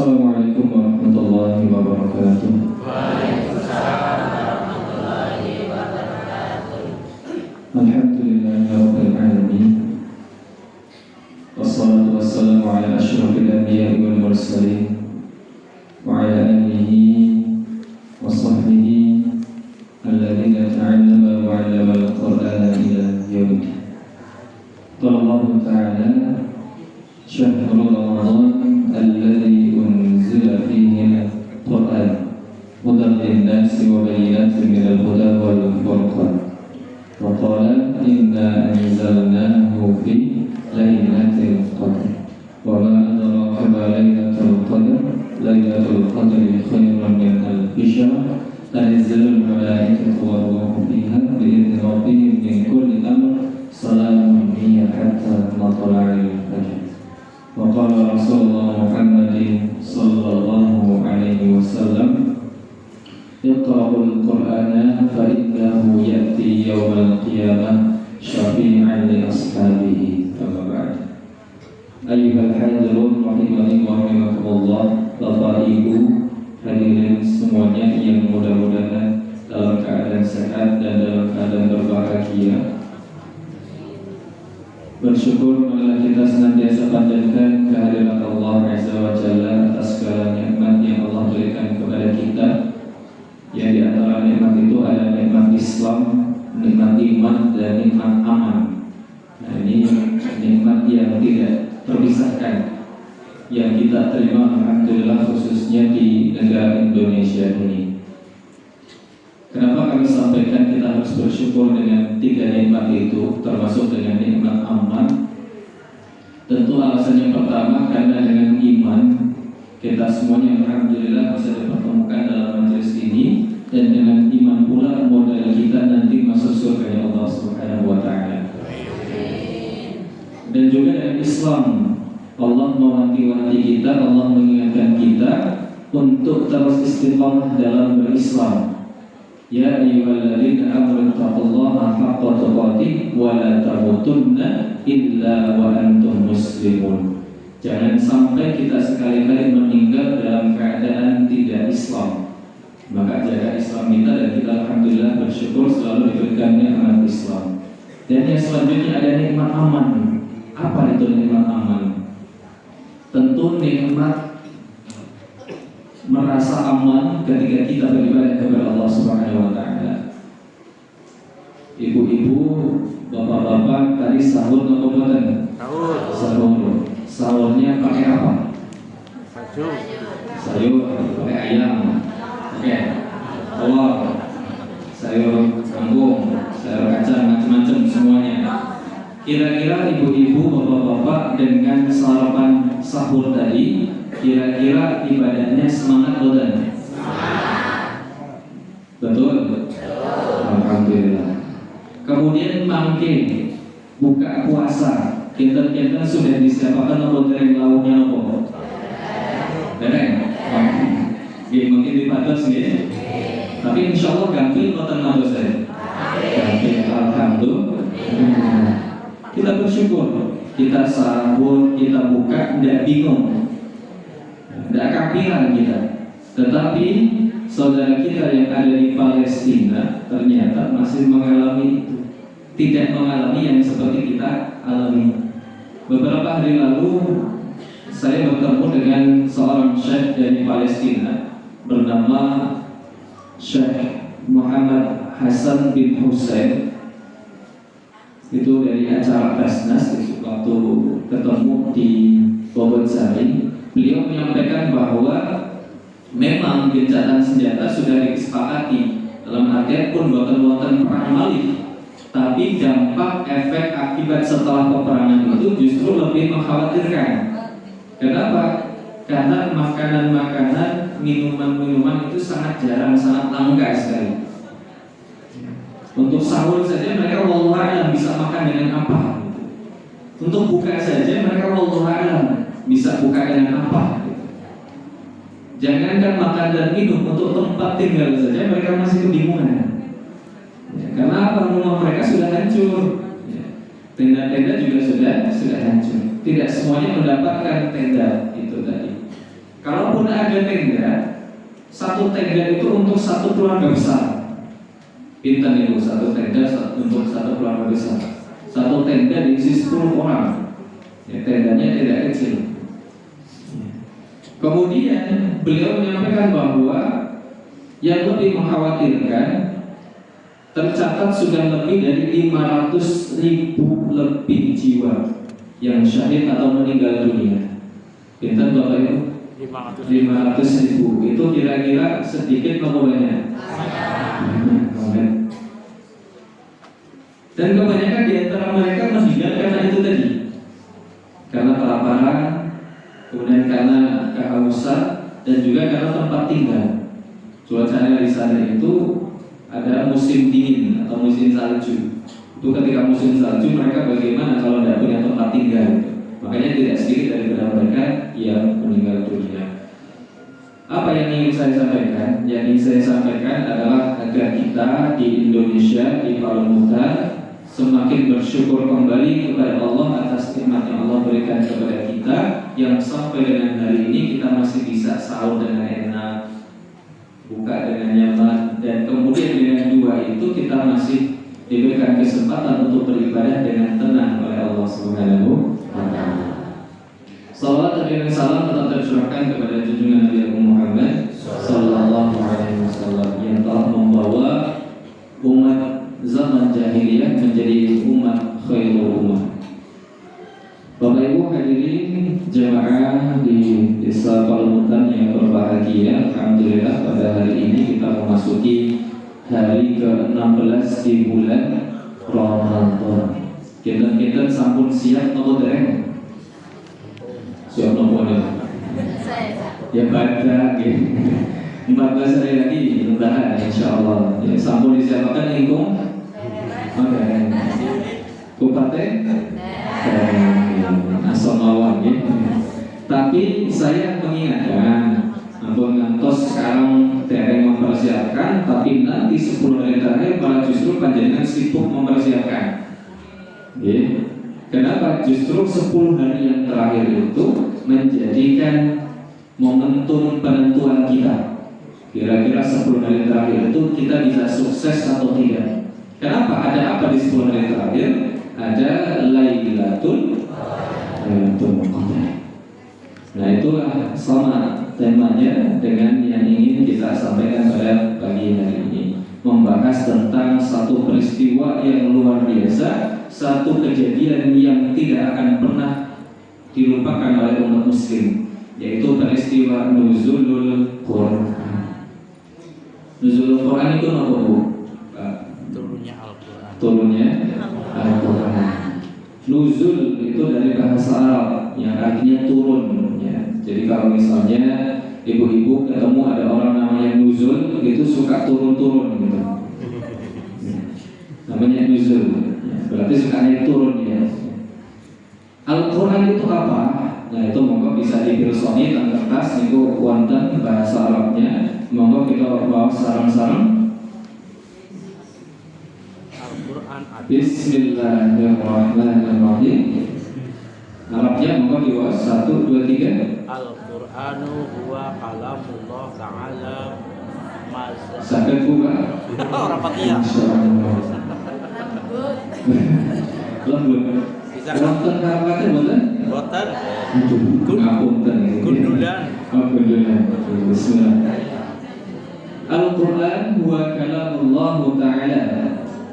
Assalamualaikum warahmatullahi wabarakatuh. Waalaikumsalam warahmatullahi wabarakatuh. Alhamdulillahirabbil alamin. Wassalatu wassalamu ala asyrafil anbiya'i wal mursalin wa ala alihi wa sahbihi alladhina ta'allama wa 'allama al-Qur'ana ila yaumil. Qala Allah ta'ala syahrul Ramadan alladzi unzila fihi al-Qur'an hudan lin-nasi wa bayyinatin minal huda wal furqan. Wa qala inna anzalnahu fi lailatul qadr. Wa ma adraka ma lailatul qadr. Lailatul qadri khairun min alfi syahr. Tanazzalul malaikatu war-ruhu fiha bi'izni rabbihim min kulli amr. Salamun hiya hatta matla'il fajr. Wa qala Rasulullah Muhammadin sallallahu alaihi wasallam Iqra'ul Qur'ana fa innahu ya'ti yawmal qiyamah syafi'an li ashabihi. Amma ba'd. Ayyuhal hadirun rahimani wa rahimakumullah. Bapak Ibu hadirin semuanya yang mudah-mudahan dalam keadaan sehat dan dalam keadaan berbahagia. Bersyukur marilah kita senantiasa panjatkan kehadiran Allah Azza wa Jalla atas segala nikmat yang Allah berikan kepada kita. Yang di antara nikmat itu ada nikmat Islam, nikmat iman, dan nikmat aman. Nah, ini nikmat yang tidak terpisahkan yang kita terima alhamdulillah khususnya di negara Indonesia ini. Kenapa kami sampaikan kita harus bersyukur dengan tiga nikmat itu, termasuk dengan nikmat aman? Tentu alasan yang pertama karena dengan iman kita semuanya alhamdulillah bisa dipertemukan dalam majelis ini, dan dengan iman pula modal kita nanti masuk surga Allah Subhanahu wa taala. Dan juga dengan Islam, Allah mewanti-wanti kita, Allah mengingatkan kita untuk terus istiqamah dalam berislam. Ya ayyuhalladzina amanu taqullaha haqqa tuqatih wa la tamutunna illa wa antum muslimun. Jangan sampai kita sekali-kali meninggal dalam keadaan tidak Islam. Maka jaga Islam kita, dan kita alhamdulillah bersyukur selalu diberikannya nikmat Islam. Dan yang selanjutnya ada nikmat aman. Apa itu nikmat aman? Tentu nikmat merasa aman ketika kita beribadah kepada Allah Subhanahu wa taala. Ibu-ibu, bapak-bapak tadi sahur atau bukan? Sahur. Sahurnya pakai apa? Sayur, pakai ayam. Oke, telur, sayur kangkung, sayur kacang, macam-macam semuanya. Kira-kira ibu-ibu, bapak-bapak dengan sarapan sahur tadi, kira-kira ibadahnya semangat bukan? Betul? Alhamdulillah. Kemudian makin buka puasa, kita sudah disiapkan apa goreng lauknya apa? Dereng. Mungkin dipados nggih. Tapi insyaallah gampil boten matos saya. Gampil alhamdulillah. Kita bersyukur, kita sahur, kita buka tidak bingung. Tidak kapiran kita. Tetapi saudara kita yang ada di Palestina ternyata masih mengalami itu. Tidak mengalami yang seperti kita alami. Beberapa hari lalu saya bertemu dengan seorang syekh dari Palestina bernama Syekh Muhammad Hasan bin Hussein. Itu dari acara Basnas itu waktu ketemu di Bogor Sari. Beliau menyampaikan bahwa memang gencatan senjata sudah disepakati, dalam artian pun buatan-buatan perang malih, tapi dampak efek akibat setelah peperangan itu justru lebih mengkhawatirkan. Kenapa? Karena makanan-makanan, minuman-minuman itu sangat jarang, sangat langka sekali. Untuk sahur saja mereka wallahu a'lam bisa makan dengan apa. Untuk buka saja mereka wallahu a'lam bisa buka dengan apa. Jangankan makan dan minum, untuk tempat tinggal saja mereka masih kebingungan. Karena apa? Rumah mereka sudah hancur. Tenda-tenda juga sudah hancur. Tidak semuanya mendapatkan tenda itu tadi. Kalaupun ada tenda, satu tenda itu untuk satu keluarga besar. Pinten itu satu tenda untuk satu keluarga besar. Satu tenda diisi 10 orang. Ya, tendanya tidak kecil. Kemudian beliau menyampaikan bahwa yang lebih mengkhawatirkan, tercatat sudah lebih dari 500.000 lebih jiwa yang syahid atau meninggal dunia. Pinten Bapak Ibu? 500.000. Itu kira-kira sedikit atau banyak? Dan kebanyakan di antara mereka meninggal karena itu tadi, karena kelaparan, kemudian karena kehausan, dan juga karena tempat tinggal. Cuacanya di sana itu ada musim dingin atau musim salju. Itu ketika musim salju mereka bagaimana kalau tidak punya tempat tinggal? Makanya tidak sedikit daripada mereka yang meninggal dunia. Apa yang ingin saya sampaikan? Yang ingin saya sampaikan adalah agar kita di Indonesia, di Palembang, semakin bersyukur kembali kepada Allah atas nikmat yang Allah berikan kepada kita, yang sampai dengan hari ini kita masih bisa sahur dengan enak, buka dengan nyaman, dan kemudian dengan dua itu kita masih diberikan kesempatan untuk beribadah dengan tenang oleh Allah Subhanahu wa Ta'ala. Salawat dan salam tetap tercurahkan kepada junjungan Nabi Muhammad sallallahu alaihi wasallam yang telah membawa umat zaman jahiliyah menjadi umat khairul ummah. Bapak Ibu hadirin jemaah di Desa Palembang yang berbahagia, alhamdulillah pada hari ini kita memasuki hari ke-16 di bulan Ramadan. Kita sampun siap atau dereng? Siap nopo ya pada gitu. 14 hari lagi lebaran insyaallah. Ya, sampun disiapkan ingkung. Oke. Kupate? Asal mawon ya. Tapi saya mengingatkan, ampun ngantos sekarang dereng mempersiapkan, tapi nanti 10 hari terakhir malah justru panjenengan sibuk mempersiapkan. Ya. Kenapa? Justru 10 hari yang terakhir itu menjadikan momentum penentuan kita. Kira-kira 10 hari terakhir itu kita bisa sukses atau tidak. Kenapa? Ada apa di 10 hari terakhir? Ada Lailatul Qadar. Nah itulah sama temanya dengan yang ingin kita sampaikan pada pagi hari ini. Membahas tentang satu peristiwa yang luar biasa, satu kejadian yang tidak akan pernah dilupakan oleh umat muslim, yaitu peristiwa Nuzulul Quran. Nuzulul Quran itu apa Bu? Turunnya Al-Quran. Turunnya Al-Quran. Nuzul itu dari bahasa Arab yang artinya turun ya. Jadi kalau misalnya ibu-ibu ketemu ada orang namanya Nuzul, itu suka turun-turun gitu. Namanya Nuzul ya, berarti sukanya turun ya. Al-Quran itu apa? Nah itu monggo bisa dipirsoni tentang kertas itu wonten bahasa Arabnya. Monggo kita bawa sarang-sarang. Al-Quran. Bismillahirrahmanirrahim. Arabnya monggo dibawa 1, 2, 3. Al-Quranu huwa kalamullah ta'ala mazal. Sakit buka. Rapat iya. Lembut. Bisa Wonten karapaten wonten? boten. Ngapunten. Gundulan. Gundulan. Bismillah. Al-Quran huwa kalamullah ta'ala.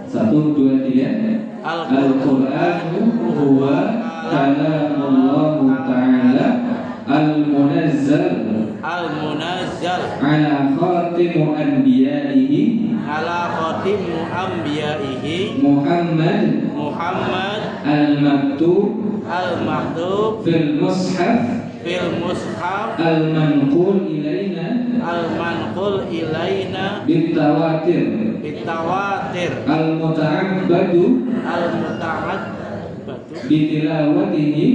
1, 2, 3. Al-Quran huwa kalamullah ta'ala al-munazzal ala khatimu anbiya'ihi Muhammad al-maktub fil mushaf al-manqul ilaina bitawatir al-muta'abbadu bitilawatihi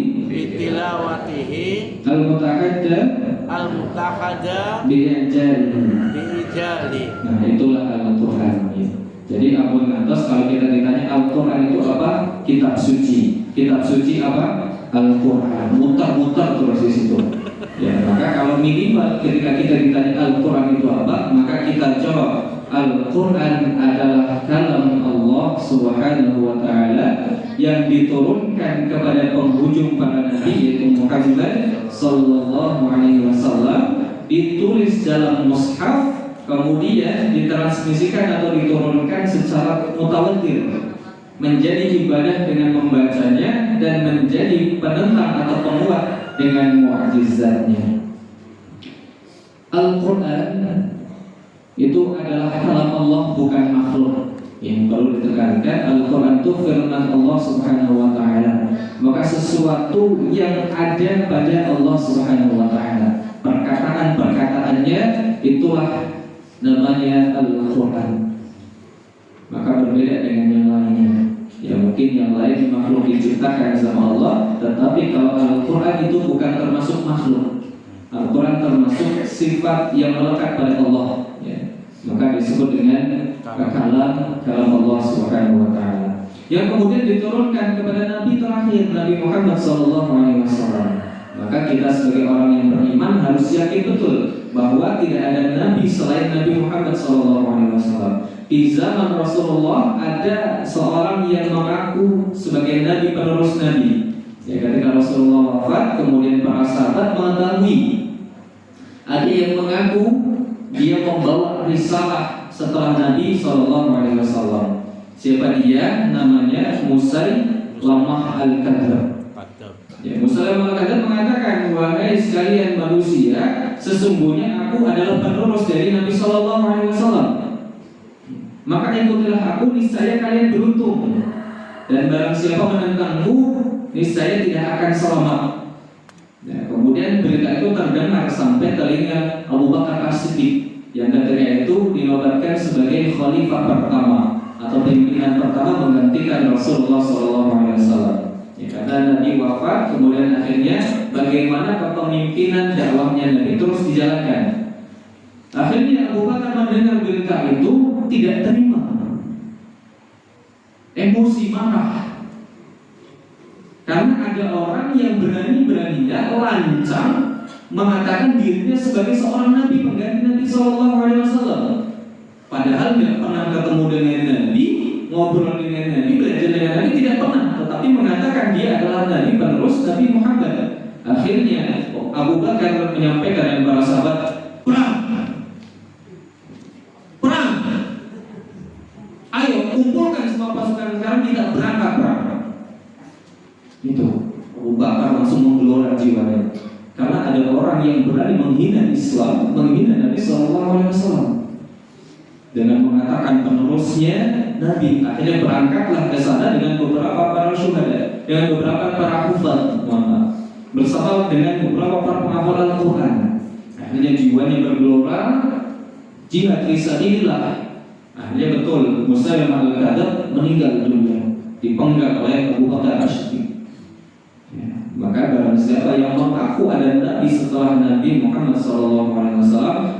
al-mutahadda biijali. Nah itulah Al-Quran ya. Jadi ampun ngantos kalau kita ditanya Al-Quran itu apa? Kitab suci. Kitab suci apa? Al-Quran, muter-muter terus di situ. Ya, maka kalau minimal ketika kita ditanya Al-Quran itu apa, maka kita jawab Al-Quran adalah kalam Allah Subhanahu wa Ta'ala yang diturunkan kepada penghujung para nabi, yaitu Muhammad Sallallahu Alaihi Wasallam, ditulis dalam mushaf, kemudian ditransmisikan atau diturunkan secara mutawatir, menjadi ibadah dengan membacanya dan menjadi penentang atau penguat dengan mukjizatnya. Al-Quran itu adalah kalam Allah, bukan makhluk. Yang perlu ditekankan, Al-Quran itu firman Allah Subhanahu wa Ta'ala. Maka sesuatu yang ada pada Allah Subhanahu wa Ta'ala, perkataan-perkataannya, itulah namanya Al-Quran. Maka berbeda dengan yang lainnya. Ya mungkin yang lain makhluk diciptakan sama Allah, tetapi kalau Al-Quran itu bukan termasuk makhluk. Al-Quran termasuk sifat yang melekat pada Allah, ya. Maka disebut dengan kalam Allah Subhanahu wa Ta'ala, yang kemudian diturunkan kepada Nabi terakhir, Nabi Muhammad SAW. Maka kita sebagai orang yang beriman harus yakin betul bahwa tidak ada Nabi selain Nabi Muhammad SAW. Di zaman Rasulullah ada seorang yang mengaku sebagai Nabi penerus Nabi. Ya, ketika Rasulullah wafat, kemudian para sahabat mengetahui ada yang mengaku dia membawa risalah setelah Nabi SAW. Siapa dia? Namanya Musailamah al-Kadzdzab. Ya, Musailamah al-Kadzdzab mengatakan, wahai sekalian manusia, sesungguhnya aku adalah penerus dari Nabi SAW. Maka ikutilah aku, niscaya kalian beruntung. Dan barang siapa menentangku, niscaya tidak akan selamat. Nah, kemudian berita itu terdengar sampai telinga Abu Bakar As-Siddiq, yang ketika itu dinobatkan sebagai khalifah pertama atau pimpinan pertama menggantikan Rasulullah SAW. Ya, karena Nabi wafat, kemudian akhirnya bagaimana kepemimpinan dakwahnya Nabi terus dijalankan. Akhirnya Abu Bakar mendengar berita itu tidak terima, emosi, marah. Karena ada orang yang berani-beraninya lancang mengatakan dirinya sebagai seorang nabi, pengganti Nabi SAW. Padahal tidak pernah ketemu dengan Nabi, ngobrol dengan Nabi, belajar dengan Nabi, tidak pernah. Tetapi mengatakan dia adalah Nabi penerus Nabi Muhammad. Akhirnya Abu Bakar menyampaikan kepada para sahabat, perang, perang. Ayo kumpulkan semua pasukan sekarang, kita berangkat perang. Itu Abu Bakar langsung menggelora jiwanya, karena ada orang yang berani menghina Islam, menghina Nabi SAW dengan mengatakan penerusnya Nabi. Akhirnya berangkatlah ke sana dengan beberapa para syuhada, dengan beberapa para hufaz, bersama dengan beberapa para penghafal Al-Quran. Akhirnya jiwanya bergelora, jihad fisabilillah. Akhirnya betul Musailamah al-Kadzdzab meninggal dunia, dipenggal oleh Abu Bakar As-Siddiq. Maka barang siapa yang mengaku ada Nabi setelah Nabi Muhammad SAW,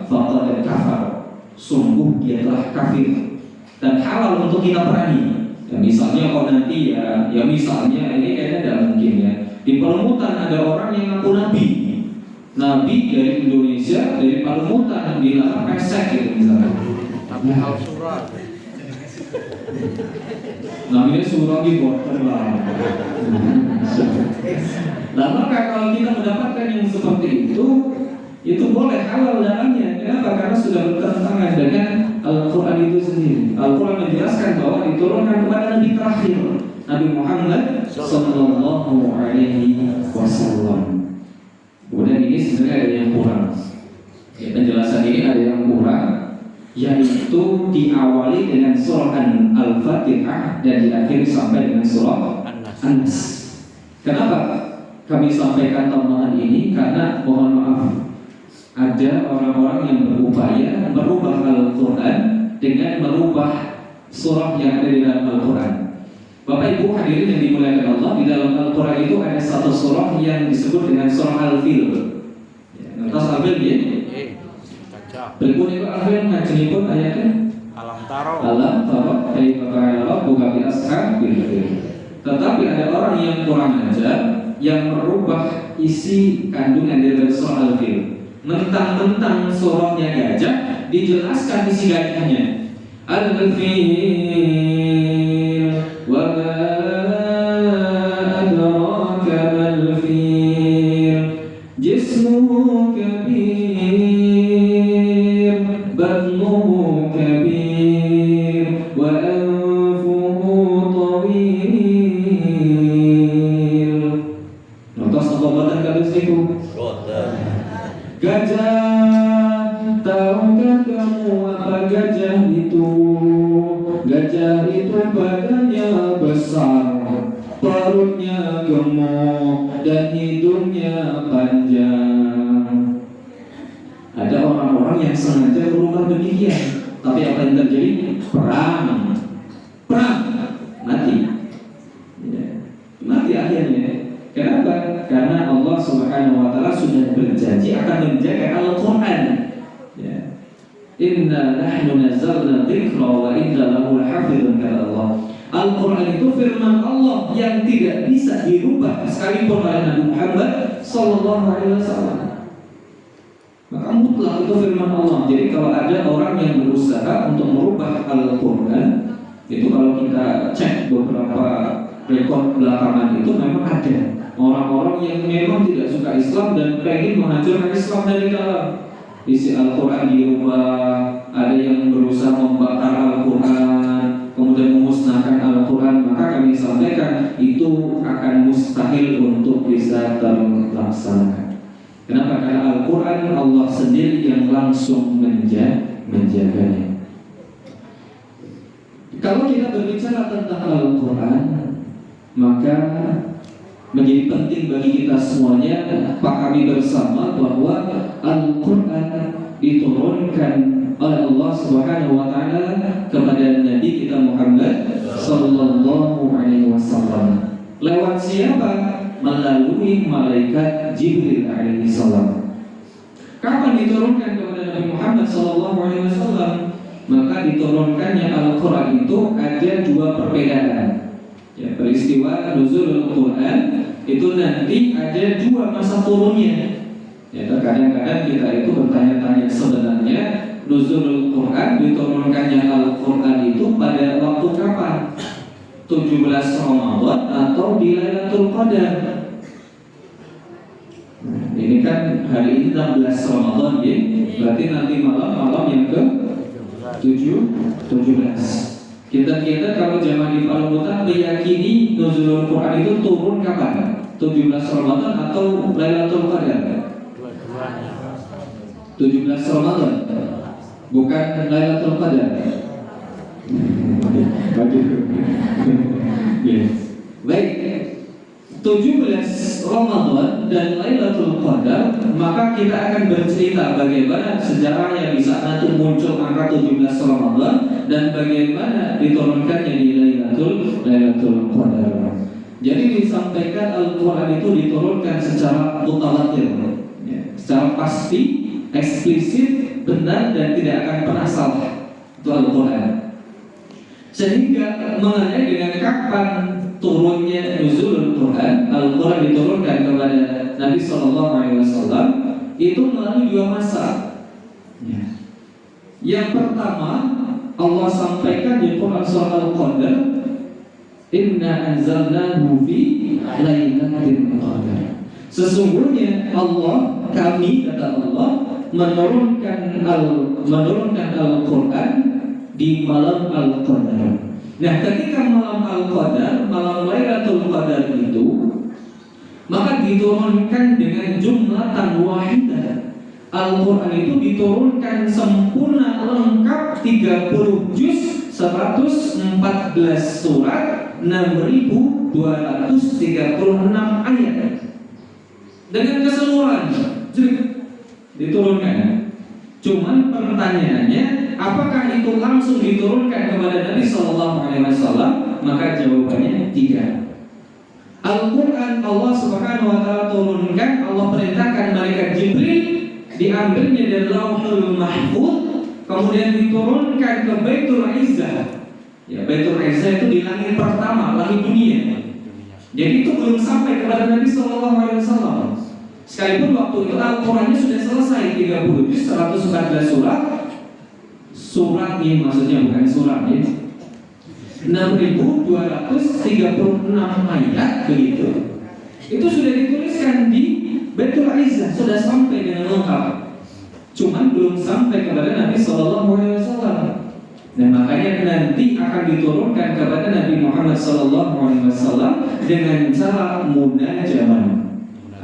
faqad kafar, sungguh dia telah kafir. Dan halal untuk kita perangi. Ya, misalnya kalau nanti ya misalnya ini kayaknya tidak mungkin ya, di Palembang ada orang yang ngaku Nabi dari Indonesia, dari Palembang dilarang pesek gitu misalnya. Tapi hal surat. Namanya surah di border lah. Nah, maka kalau kita mendapatkan yang seperti itu boleh halal dalamnya. Kenapa? Karena sudah bertentangan dengan Al-Quran itu sendiri. Al-Quran menjelaskan bahwa diturunkan kepada Nabi terakhir, Nabi Muhammad Sallallahu Alaihi Wasallam. Kemudian ini sebenarnya ada yang kurang. Ya, penjelasan ini ada yang kurang, yaitu diawali dengan surah Al-Fatihah dan diakhiri sampai dengan surah An-Nas. Kenapa kami sampaikan tambahan ini? Karena mohon maaf, ada orang-orang yang berupaya merubah Al-Quran dengan merubah surah yang ada di dalam Al-Quran. Bapak Ibu hadirin yang dimuliakan Allah, di dalam Al-Quran itu ada satu surah yang disebut dengan surah Al-Fil. Atas Al-Fil ya? Berikut itu Al-Fil ngajengipun ayatnya Alam taro kaifa kana rabbuka bi ashabil fil. Tetapi ada orang yang kurang ajar yang merubah isi kandungan dari surah Al-Fil. Mentang-mentang surahnya gajah, dijelaskan isi gajahnya. Al-Fil wa ma adraka mal-fil jismuhu kabir batnuhu kabir wa anfuhu tawil. Nontos apa batan kados niku? Gajah, tahukah kamu apa gajah itu? Gajah itu badannya besar, perutnya gemuk, dan hidungnya panjang. Ada orang-orang yang sengaja berubah demikian, tapi apa yang terjadi? Perang, mati, ya, mati akhirnya. Kenapa? Karena Allah Subhanahu wa Ta'ala sudah berjanji akan menjaga Al-Quran. Ya. Inna nahnu nazzalna dzikra wa inna lahu lahafizun, kata Allah. Al-Quran itu firman Allah yang tidak bisa dirubah sekalipun oleh Nabi Muhammad sallallahu alaihi wasallam. Maka mutlak itu firman Allah. Jadi kalau ada orang yang berusaha untuk merubah Al-Quran, itu kalau kita cek beberapa rekor belakangan itu memang ada orang-orang yang memang tidak suka Islam dan pengen menghancurkan Islam dari dalam. Isi Al-Quran dirubah, ada yang berusaha membakar Al-Quran, kemudian memusnahkan Al-Quran. Maka kami sampaikan itu akan mustahil untuk bisa terlaksana. Kenapa? Karena Al-Quran Allah sendiri yang langsung menjaganya. Kalau kita berbicara tentang Al-Quran, maka menjadi penting bagi kita semuanya pahami bersama bahwa Al-Quran diturunkan oleh Allah Subhanahu wa Ta'ala kepada Nabi kita Muhammad sallallahu alaihi wasallam. Lewat siapa? Melalui malaikat Jibril alaihi salam. Kapan diturunkan kepada Nabi Muhammad sallallahu alaihi wasallam? Maka diturunkannya Al-Quran itu ada dua perbedaan. Ya, peristiwa nuzulul Quran itu nanti ada dua masa turunnya. Ya, kadang-kadang kita itu bertanya-tanya sebenarnya nuzulul Quran, diturunkannya Al-Quran itu pada waktu kapan? 17 Ramadan atau di Lailatul Qadar? Ini kan hari ini 16 Ramadan ya. Berarti nanti malam yang ke 17. Kita kalau jamaah di Palubutan meyakini nuzulul Quran itu turun kapan? 17 Ramadan atau Lailatul Qadar? 17 Ramadan, bukan Lailatul Qadar. Baik, 17 Ramadan dan Lailatul Qadar, maka kita akan bercerita bagaimana sejarahnya bisa nanti muncul angka 17 Ramadan dan bagaimana diturunkannya di Lailatul Qadar. Jadi disampaikan Al-Quran itu diturunkan secara mutawatir, ya, secara pasti, eksplisit, benar dan tidak akan pernah salah. Itu Al-Quran. Sehingga mengenai dengan kapan turunnya nuzulul Quran, Al-Quran diturunkan kepada Nabi SAW itu melalui dua masa. Ya. Yang pertama Allah sampaikan di Quran surah Al-Qadar, Inna anzalnahu fi lailatul qadar. Sesungguhnya Allah, kami kata Allah menurunkan Al-Quran di malam Al-Qadar. Nah, ketika malam Al-Qadar, malam Lailatul Qadar itu, maka diturunkan dengan jumlatan wahidah. Al-Quran itu diturunkan sempurna lengkap 30 juz, 114 surat, 6.236 ayat dengan keseluruhan diturunkan. Cuman pertanyaannya, apakah itu langsung diturunkan kepada Nabi SAW? Maka jawabannya tidak. Al-Quran Allah Subhanahu wa Ta'ala turunkan, Allah perintahkan malaikat Jibril diambilnya dari Lauhul Mahfuz, kemudian diturunkan ke Baitul Izzah. Ya, Baitul Izzah itu di langit pertama, langit dunia. Jadi itu belum sampai kepada Nabi Shallallahu Alaihi Wasallam. Sekalipun waktu itu Al-Qurannya sudah selesai 30 juz 114 surat. Surat ini maksudnya bukan surat ya. 6.236 ayat begitu. Itu sudah dituliskan di Baitul Izzah, sudah sampai dengan lengkap. Cuman belum sampai kepada Nabi Shallallahu Alaihi Wasallam. Dan makanya nanti akan diturunkan kepada Nabi Muhammad Shallallahu Alaihi Wasallam dengan cara munajamah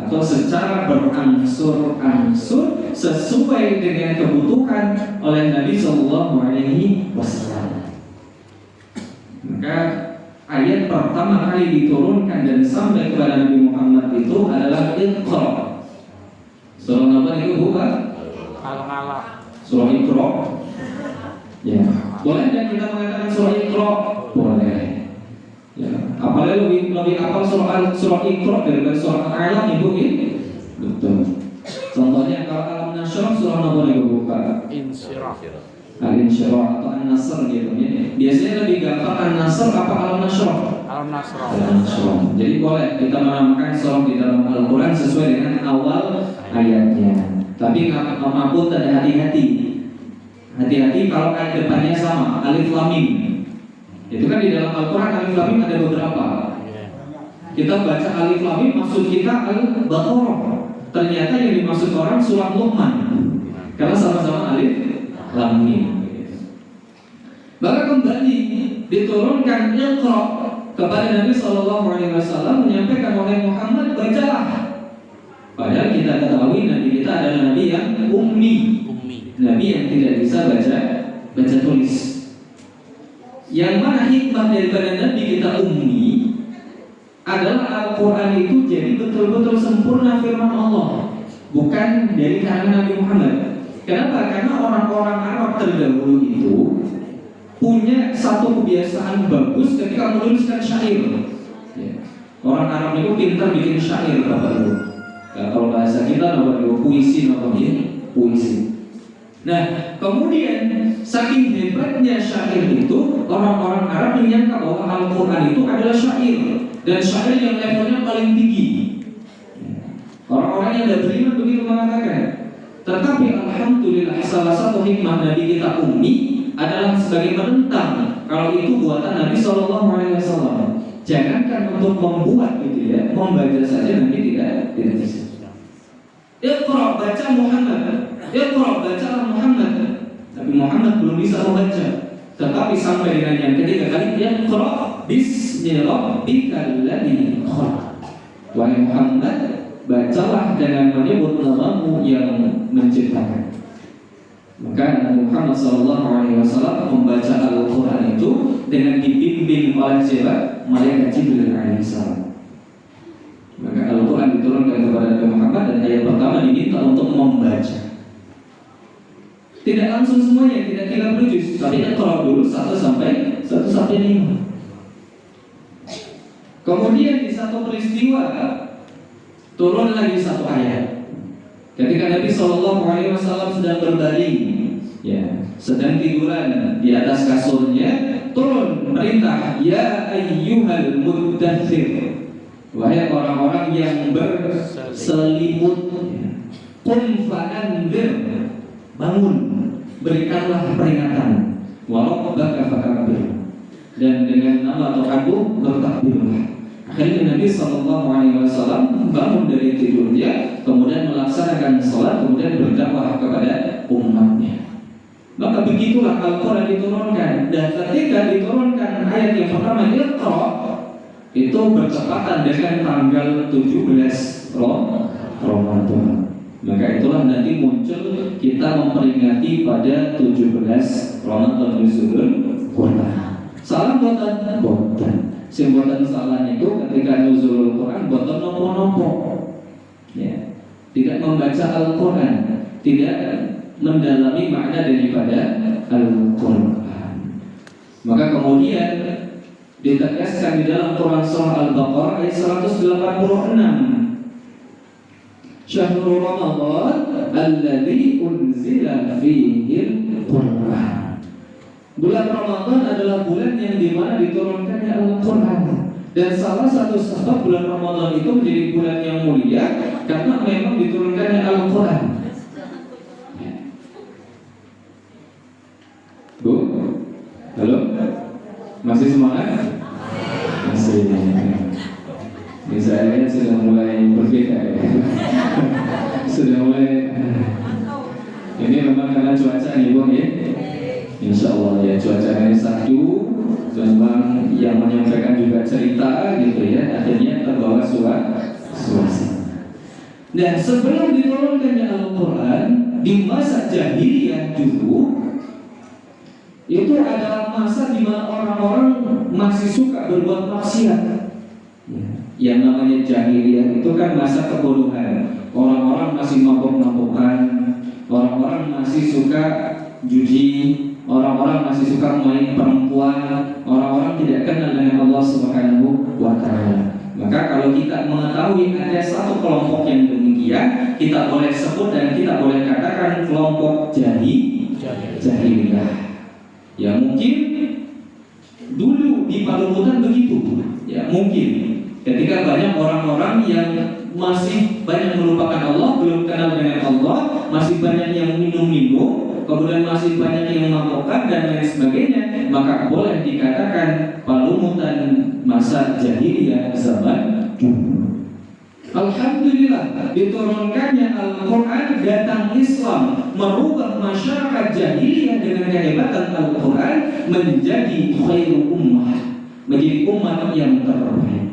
atau secara berangsur-angsur sesuai dengan kebutuhan oleh Nabi Shallallahu Alaihi Wasallam. Maka ayat pertama kali diturunkan dan sampai kepada Nabi Muhammad itu adalah Iqra. Surah apa itu bukan? Al-Alaq. Surah Iqra. Ya, boleh dan kita mengatakan surah Iqra? Boleh. Ya, apalagi lebih apa surah Iqra daripada surah Al-Alaq ibu ini? Betul. Contohnya kalau Alam Nashrah surah apa itu bukan? Insyirah. Al-Insyirah atau An-Nasr gitu ya. Biasanya lebih gampang An-Nasr apa Al-Nashrah? Al-Nasrah. Al-Nashrah. Jadi boleh kita menamakan surah di dalam Al-Quran sesuai dengan awal ayatnya. Tapi apapun ada hati-hati. Hati-hati kalau ayat depannya sama, alif lam mim. Itu kan di dalam Al-Quran alif lam mim ada beberapa. Kita baca alif lam mim maksud kita Al-Baqarah. Ternyata yang dimaksud orang surah Luqman. Karena sama-sama alif lam mim. Maka kembali diturunkan Iqra kepada Nabi Shallallahu Alaihi Wasallam menyampaikan oleh Muhammad, bacalah. Padahal kita ketahui Nabi kita adalah Nabi yang ummi, Nabi yang tidak bisa baca tulis. Yang mana hikmah daripada Nabi kita ummi adalah Al-Quran itu jadi betul-betul sempurna firman Allah, bukan dari kalangan Nabi Muhammad. Kenapa? Karena orang-orang Arab terdahulu itu punya satu kebiasaan bagus ketika menuliskan syair. Orang Arab itu pintar bikin syair, Bapak Ibu. Kalau bahasa kita namanya puisi, puisi. Nah, kemudian saking hebatnya syair itu, orang-orang Arab menyangka bahwa Al-Quran itu adalah syair, dan syair yang levelnya paling tinggi. Orang-orang yang tidak beriman begitu mengatakan. Tetapi alhamdulillah salah satu hikmah Nabi kita ummi adalah sebagai menentang kalau itu buatan Nabi Shallallahu Alaihi Wasallam. Jangankan untuk membuat gitu ya, membaca saja Nabi tidak bisa. Iqra baca Muhammad, Iqra baca Muhammad. Tapi Muhammad belum bisa membaca. Tetapi sampai dengan yang ketiga kali Iqra bismi rabbikal ladzi khalaq. Wahai Muhammad, bacalah dengan menyebut namamu yang menciptakan. Maka Nabi Muhammad SAW membaca Al-Quran itu dengan dibimbing oleh siapa? Malaikat Jibril alaihissalam. Maka Al-Quran diturunkan kepada Nabi Muhammad dan ayat pertama diminta untuk membaca. Tidak langsung semuanya, tidak 30 juz, tapi Iqra dulu 1 sampai 5. Kemudian di satu peristiwa turun lagi satu ayat. Ketika Nabi SAW sedang berbaring, ya, sedang tiduran di atas kasurnya, turun perintah, ya ayyuhal muddathir, wahai orang-orang yang berselimut, qum fa'anzir, bangun, berikanlah peringatan, wa rabbaka fakabbir, dan dengan nama Tuhanmu bertakbirlah. Akhirnya Nabi SAW bangun dari tidurnya, kemudian melaksanakan sholat, kemudian berdakwah kepada umatnya. Maka begitulah Al-Quran diturunkan. Dan ketika diturunkan ayat yang pertama Iqra, itu bertepatan dengan tanggal 17 Ramadan. Maka itulah nanti muncul kita memperingati pada 17 Ramadan nuzulul Quran. Salam boten? Boten. Sing boten salah itu ketika nuzulul Quran boten nopo-nopo. Ya. Tidak membaca Al-Quran, tidak mendalami makna daripada Al-Quran. Maka kemudian ditegaskan di dalam Quran surah Al-Baqarah ayat 186. Syahrul Ramadan alladzi unzila fihi Al-Quran. Bulan Ramadan adalah bulan yang dimana diturunkannya Al-Quran. Dan salah satu sebab bulan Ramadan itu menjadi bulan yang mulia karena memang diturunkannya Al-Quran. Bu, halo, masih semangat? Masih. Ini saya lihat sudah mulai berbeda ya. Sudah mulai. Ini memang karena cuaca nih Bung ya. Insya Allah ya, cuaca hari Sabtu memang yang menyampaikan juga cerita gitu ya, akhirnya terbawa suasana. Dan sebelum diturunkannya Al-Quran di masa jahiliyah dulu, itu adalah masa di mana orang-orang masih suka berbuat maksiat. Yang namanya jahiliyah itu kan masa kebodohan. Orang-orang masih mabuk-mabukan, orang-orang masih suka judi, orang-orang masih suka main perempuan, orang-orang tidak kenal dengan Allah Subhanahu wa Ta'ala. Maka kalau kita mengetahui ada satu kelompok yang demikian, kita boleh sebut dan kita boleh katakan kelompok jahiliyah. Ya mungkin dulu di Paluputan begitu. Ya mungkin ketika banyak orang-orang yang masih banyak melupakan Allah, belum kenal dengan Allah, masih banyak yang minum-minum, kemudian masih banyak yang mabukkan dan lain sebagainya, maka boleh dikatakan Paluputan masa jahiliyah zaman dulu. Alhamdulillah diturunkannya Al-Quran, datang Islam merubah masyarakat jahiliyah dengan kehebatan Al-Quran menjadi khairu ummah, menjadi umat yang terbaik.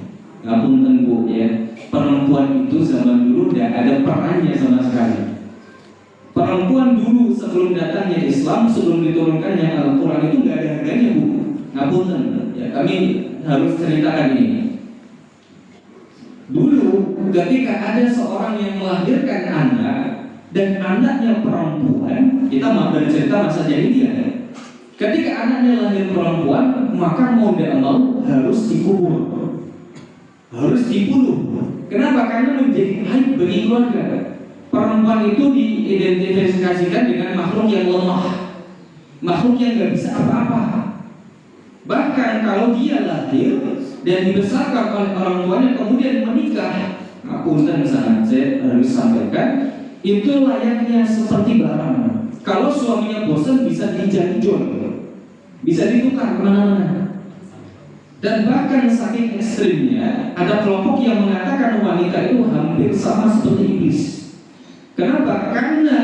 Ngapunten Bu ya, perempuan itu zaman dulu tidak ada perannya sama sekali. Perempuan dulu sebelum datangnya Islam, sebelum diturunkannya Al-Quran itu nggak ada harganya Bu. Ngapunten ya, kami harus ceritakan ini. Dulu ketika ada seorang yang melahirkan anak dan anaknya perempuan, kita mau bercerita masa jahiliyah. Ketika anaknya lahir perempuan, maka mau tidak mau harus dikubur, harus dibunuh. Kenapa? Karena menjadi aib bagi keluarga. Perempuan itu diidentifikasikan dengan makhluk yang lemah, makhluk yang nggak bisa apa-apa. Bahkan kalau dia lahir dan dibesarkan oleh orang tuanya kemudian menikah, punten sangat saya harus sampaikan, itu layaknya seperti barang. Kalau suaminya bosan bisa dijual, bisa ditukar kemana-mana. Dan bahkan saking ekstrimnya, ada kelompok yang mengatakan wanita itu hampir sama seperti iblis. Kenapa? Karena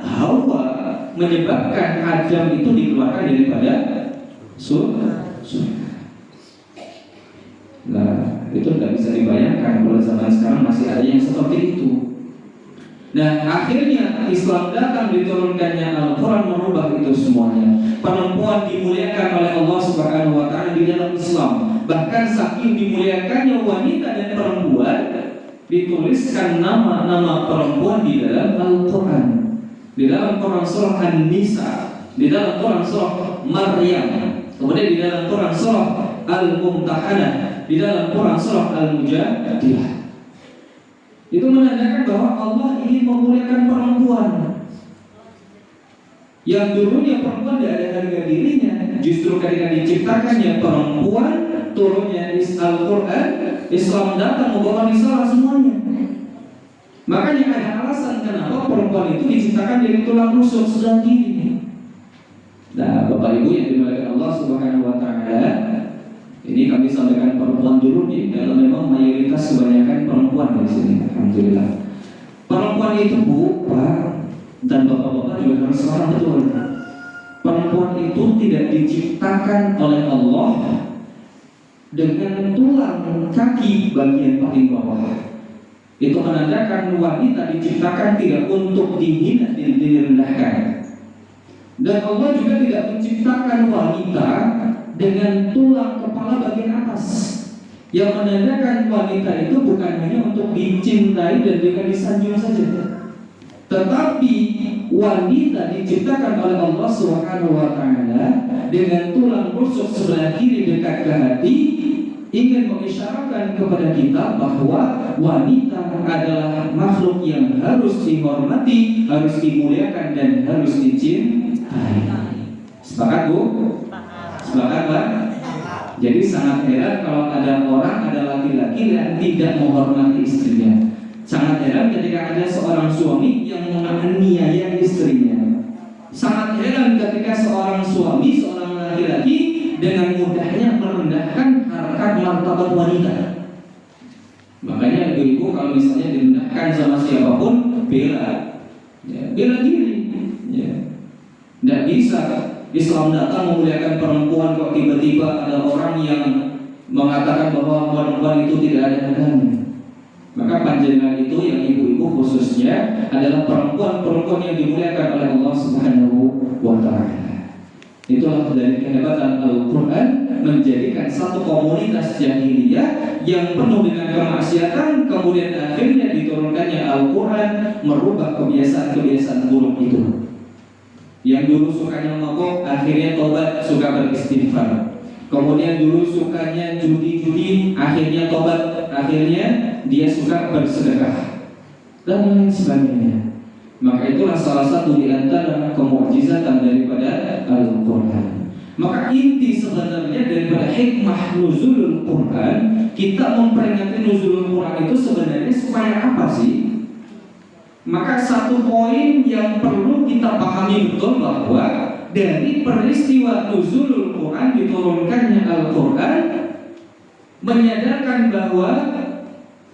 Hawa menyebabkan Adam itu dikeluarkan daripada surga. Nah, itu tidak bisa dibayangkan kalau zaman sekarang masih ada yang seperti itu. Nah, akhirnya Islam datang, diturunkannya Al-Quran merubah itu semuanya. Perempuan dimuliakan oleh Allah Subhanahu wa Ta'ala di dalam Islam. Bahkan saking dimuliakannya wanita dan perempuan, dituliskan nama-nama perempuan di dalam Al-Quran. Di dalam Quran surah An-Nisa, di dalam Quran surah Maryam, kemudian di dalam Quran surah Al-Mumtahanah, di dalam Quran surah Al-Mujadilah. Itu menandakan bahwa Allah ingin memuliakan perempuan. Yang dulunya perempuan tidak ada harga dirinya, justru ketika diciptakannya perempuan, turunnya Al-Quran, Islam datang membawa risalah semuanya. Makanya ada alasan kenapa perempuan itu diciptakan dari tulang rusuk sebelah kiri. Nah, Bapak Ibu yang dimuliakan Allah Subhanahu wa Ta'ala, ini kami sampaikan perempuan dulu nih, karena memang mayoritas kebanyakan perempuan di sini. Alhamdulillah. Perempuan itu Bu, Pak, dan Bapak-bapak juga harus paham betul. Perempuan itu tidak diciptakan oleh Allah dengan tulang kaki bagian paling bawah. Itu menandakan wanita diciptakan tidak untuk dihina dan direndahkan. Dan Allah juga tidak menciptakan wanita dengan tulang kepala bagian atas, yang menandakan wanita itu bukan hanya untuk dicintai dan dengan disanjung saja, tetapi wanita diciptakan oleh Allah Subhanahu wa Ta'ala dengan tulang rusuk sebelah kiri dekat ke hati, ingin mengisyaratkan kepada kita bahwa wanita adalah makhluk yang harus dihormati, harus dimuliakan dan harus dicintai. Sepakat Bu? Sepakat Pak? Jadi sangat heran kalau ada orang, ada panggilan tidak menghormati istrinya. Sangat heran ketika ada seorang suami yang menganiaya istrinya. Sangat heran ketika seorang suami, seorang laki-laki dengan mudahnya merendahkan harkat martabat wanita. Makanya ibu-ibu kalau misalnya direndahkan sama siapapun, bela diri. Tidak bisa Islam datang memuliakan perempuan kok tiba-tiba ada orang yang mengatakan bahwa perempuan itu tidak ada harganya. Maka panjenengan itu yang ibu-ibu khususnya adalah perempuan-perempuan yang dimuliakan oleh Allah Subhanahu wa Ta'ala. Itulah dari kehebatan Al-Quran, menjadikan satu komunitas jahiliyah yang penuh dengan kemaksiatan, kemudian akhirnya diturunkannya Al-Quran merubah kebiasaan-kebiasaan buruk itu. Yang dulu sukanya mabuk, akhirnya tobat, suka beristighfar. Kemudian dulu sukanya judi-judi, akhirnya tobat, akhirnya dia suka bersedekah dan lain sebagainya. Maka itulah salah satu di antara kemukjizatan daripada Al-Quran. Maka inti sebenarnya daripada hikmah nuzulul Quran, kita memperingati nuzulul Quran itu sebenarnya supaya apa sih? Maka satu poin yang perlu kita pahami betul bahwa dari peristiwa nuzulul Quran, diturunkannya Al-Quran, menyadarkan bahwa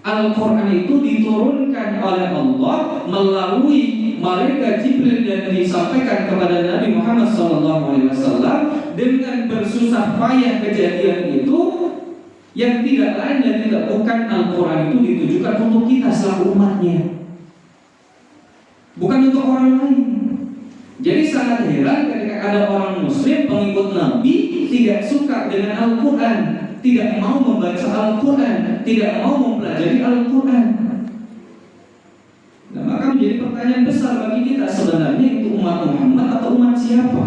Al-Quran itu diturunkan oleh Allah melalui malaikat Jibril dan disampaikan kepada Nabi Muhammad SAW dengan bersusah payah. Kejadian itu yang tidak lain dan tidak bukan, Al-Quran itu ditujukan untuk kita selaku umatnya, bukan untuk orang lain. Jadi sangat heran ketika ada orang muslim pengikut Nabi tidak suka dengan Al-Quran, tidak mau membaca Al-Quran, tidak mau mempelajari Al-Quran. Nah, maka menjadi pertanyaan besar bagi kita, sebenarnya itu umat Muhammad atau umat siapa?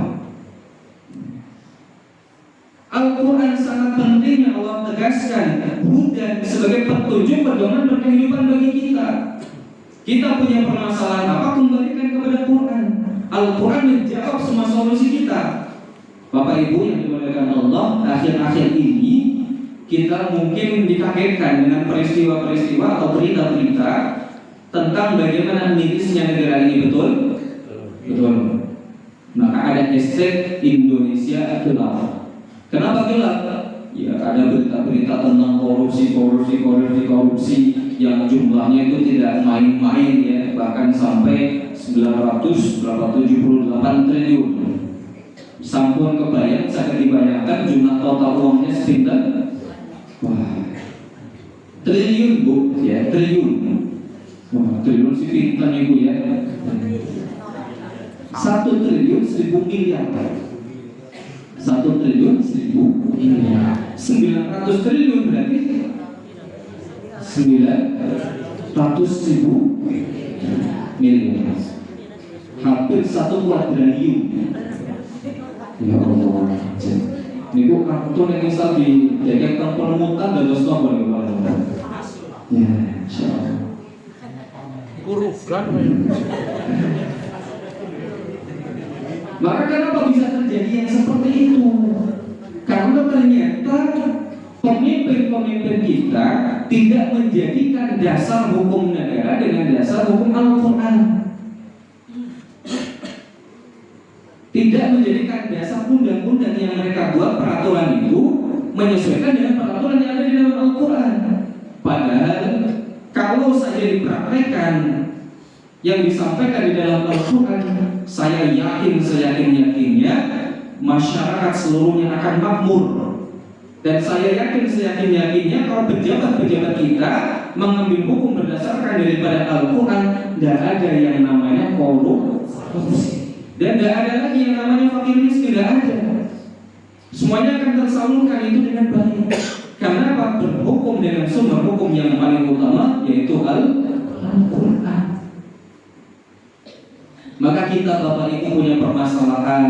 Al-Quran sangat penting, Allah tegaskan hudan sebagai petunjuk pedoman berkehidupan bagi kita. Kita punya permasalahan apa, kembalikan kepada Quran. Al-Quran menjawab semua solusi kita. Bapak Ibu yang dimuliakan Allah, akhir-akhir ini kita mungkin dikagetkan dengan peristiwa-peristiwa atau berita-berita tentang bagaimana mirisnya negara ini, betul? Betul. Maka ada hashtag Indonesia gelap. Kenapa gelap? Ya ada berita-berita tentang korupsi yang jumlahnya itu tidak main-main ya, bahkan sampai 978 triliun. Sampun kebayang, saya dibayangkan jumlah total uangnya sekitar, wah, triliun bu, ya triliun. Wah, triliun sih pintar ibu ya. 1 triliun 1000 miliar. 1 triliun 1000 miliar. 900 triliun berarti 900.000 miliar. Hampir 1 kuadriliun. Ya Allah. Niku kartu yang misal dijaga permutan dan dos nomor ya. Ya, insyaallah. Kurukan. Maka kenapa bisa terjadi yang seperti itu? Karena ternyata pemimpin-pemimpin kita tidak menjadikan dasar hukum negara dengan dasar hukum Al-Quran. Tidak menjadikan dasar undang-undang yang mereka buat, peraturan itu menyesuaikan dengan peraturan yang ada di dalam Al-Quran. Padahal kalau saja dipraktekkan yang disampaikan di dalam Al-Quran, saya yakin seyakin-yakinnya masyarakat seluruhnya akan makmur. Dan saya yakin seyakin-yakinnya kalau pejabat-pejabat kita mengambil hukum berdasarkan daripada Al-Quran, tidak ada yang namanya korupsi. Dan tidak ada lagi yang namanya fakir miskin, tidak ada. Semuanya akan tersalurkan itu dengan baik. Karena apa? Berhukum dengan sumber hukum yang paling utama, yaitu Al-Quran. Maka kita Bapak Ibu punya permasalahan.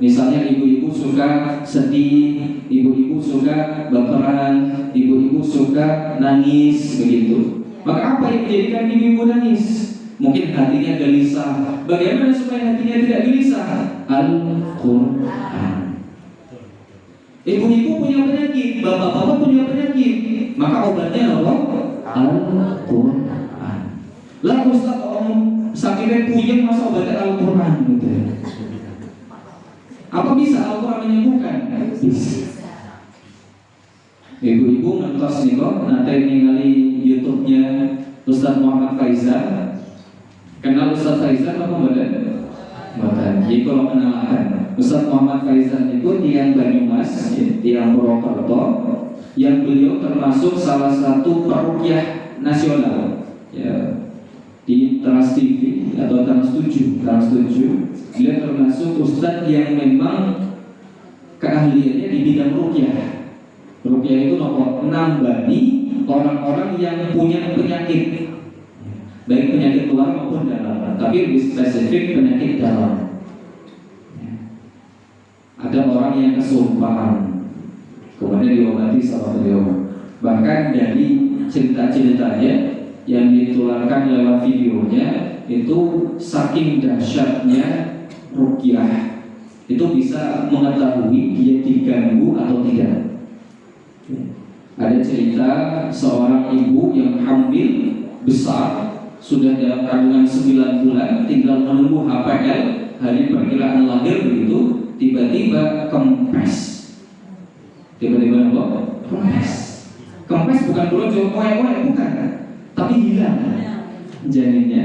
Misalnya ibu-ibu suka sedih, ibu-ibu suka baperan, ibu-ibu suka nangis, begitu. Maka apa yang menjadikan ibu-ibu nangis? Mungkin hatinya gelisah. Bagaimana supaya hatinya tidak gelisah? Al-Quran. Ibu-ibu punya penyakit, bapak-bapak punya penyakit. Maka obatnya apa? Al-Quran. Lah Ustaz om sakitnya puyeng masa baca Al-Quran gitu ya. Apa bisa Al-Quran menyembuhkan? Bisa. Ibu-ibu nonton nih kok, nanti ningali YouTube-nya Ustaz Muhammad Faizal. Kenal Ustaz Faizal apa badan? Badan. Jadi kalau kenalan Ustaz Muhammad Faizal itu tiang Banyumas, ya, tiang Purwokerto, yang beliau termasuk salah satu peruqyah nasional, ya, di Trans TV atau Trans 7. Dia termasuk ustadz yang memang keahliannya di bidang ruqyah. Ruqyah itu nambani orang-orang yang punya penyakit, baik penyakit luar maupun dalam, tapi lebih spesifik penyakit dalam. Ada orang yang kesurupan, kemudian diobati sama beliau. Bahkan dari cerita-ceritanya yang ditularkan lewat videonya itu saking dahsyatnya ruqyah, itu bisa mengetahui dia diganggu atau tidak. Ada cerita seorang ibu yang hamil besar, sudah dalam kandungan 9 bulan, tinggal menunggu HPL, hari perkiraan lahir begitu, tiba-tiba kempes. Tiba-tiba apa? Kempes bukan brojol, bukan, tapi hilang janinnya,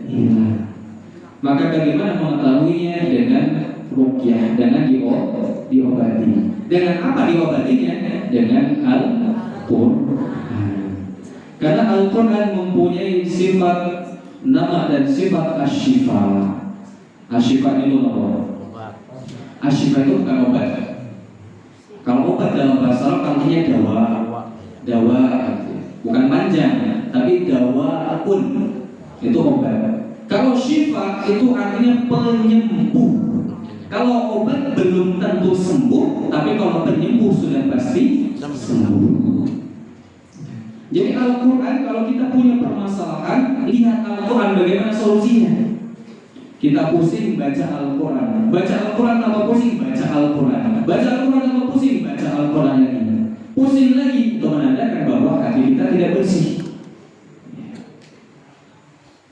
hilang. Maka bagaimana mengetahuinya? Dengan ruqyah, dengan diobati. Dengan apa diobatinya? Dengan Al-Quran. Karena Al-Quran mempunyai sifat nama dan sifat asyifa. Asyifa itu apa? Asyifa itu bukan obat. Kalau obat dalam bahasa Arab artinya dawa, bukan panjang, tapi dawa pun itu obat. Kalau syifa itu artinya penyembuh. Kalau obat belum tentu sembuh, tapi kalau penyembuh sudah pasti sembuh. Jadi Al-Quran, kalau kita punya permasalahan, lihat Al-Quran bagaimana solusinya. Kita pusing baca Al-Quran, baca Al-Quran tambah pusing baca Al-Quran, baca Al-Quran tambah pusing baca Al-Quran lagi, pusing lagi, itu menandakan bahwa hati kita tidak bersih.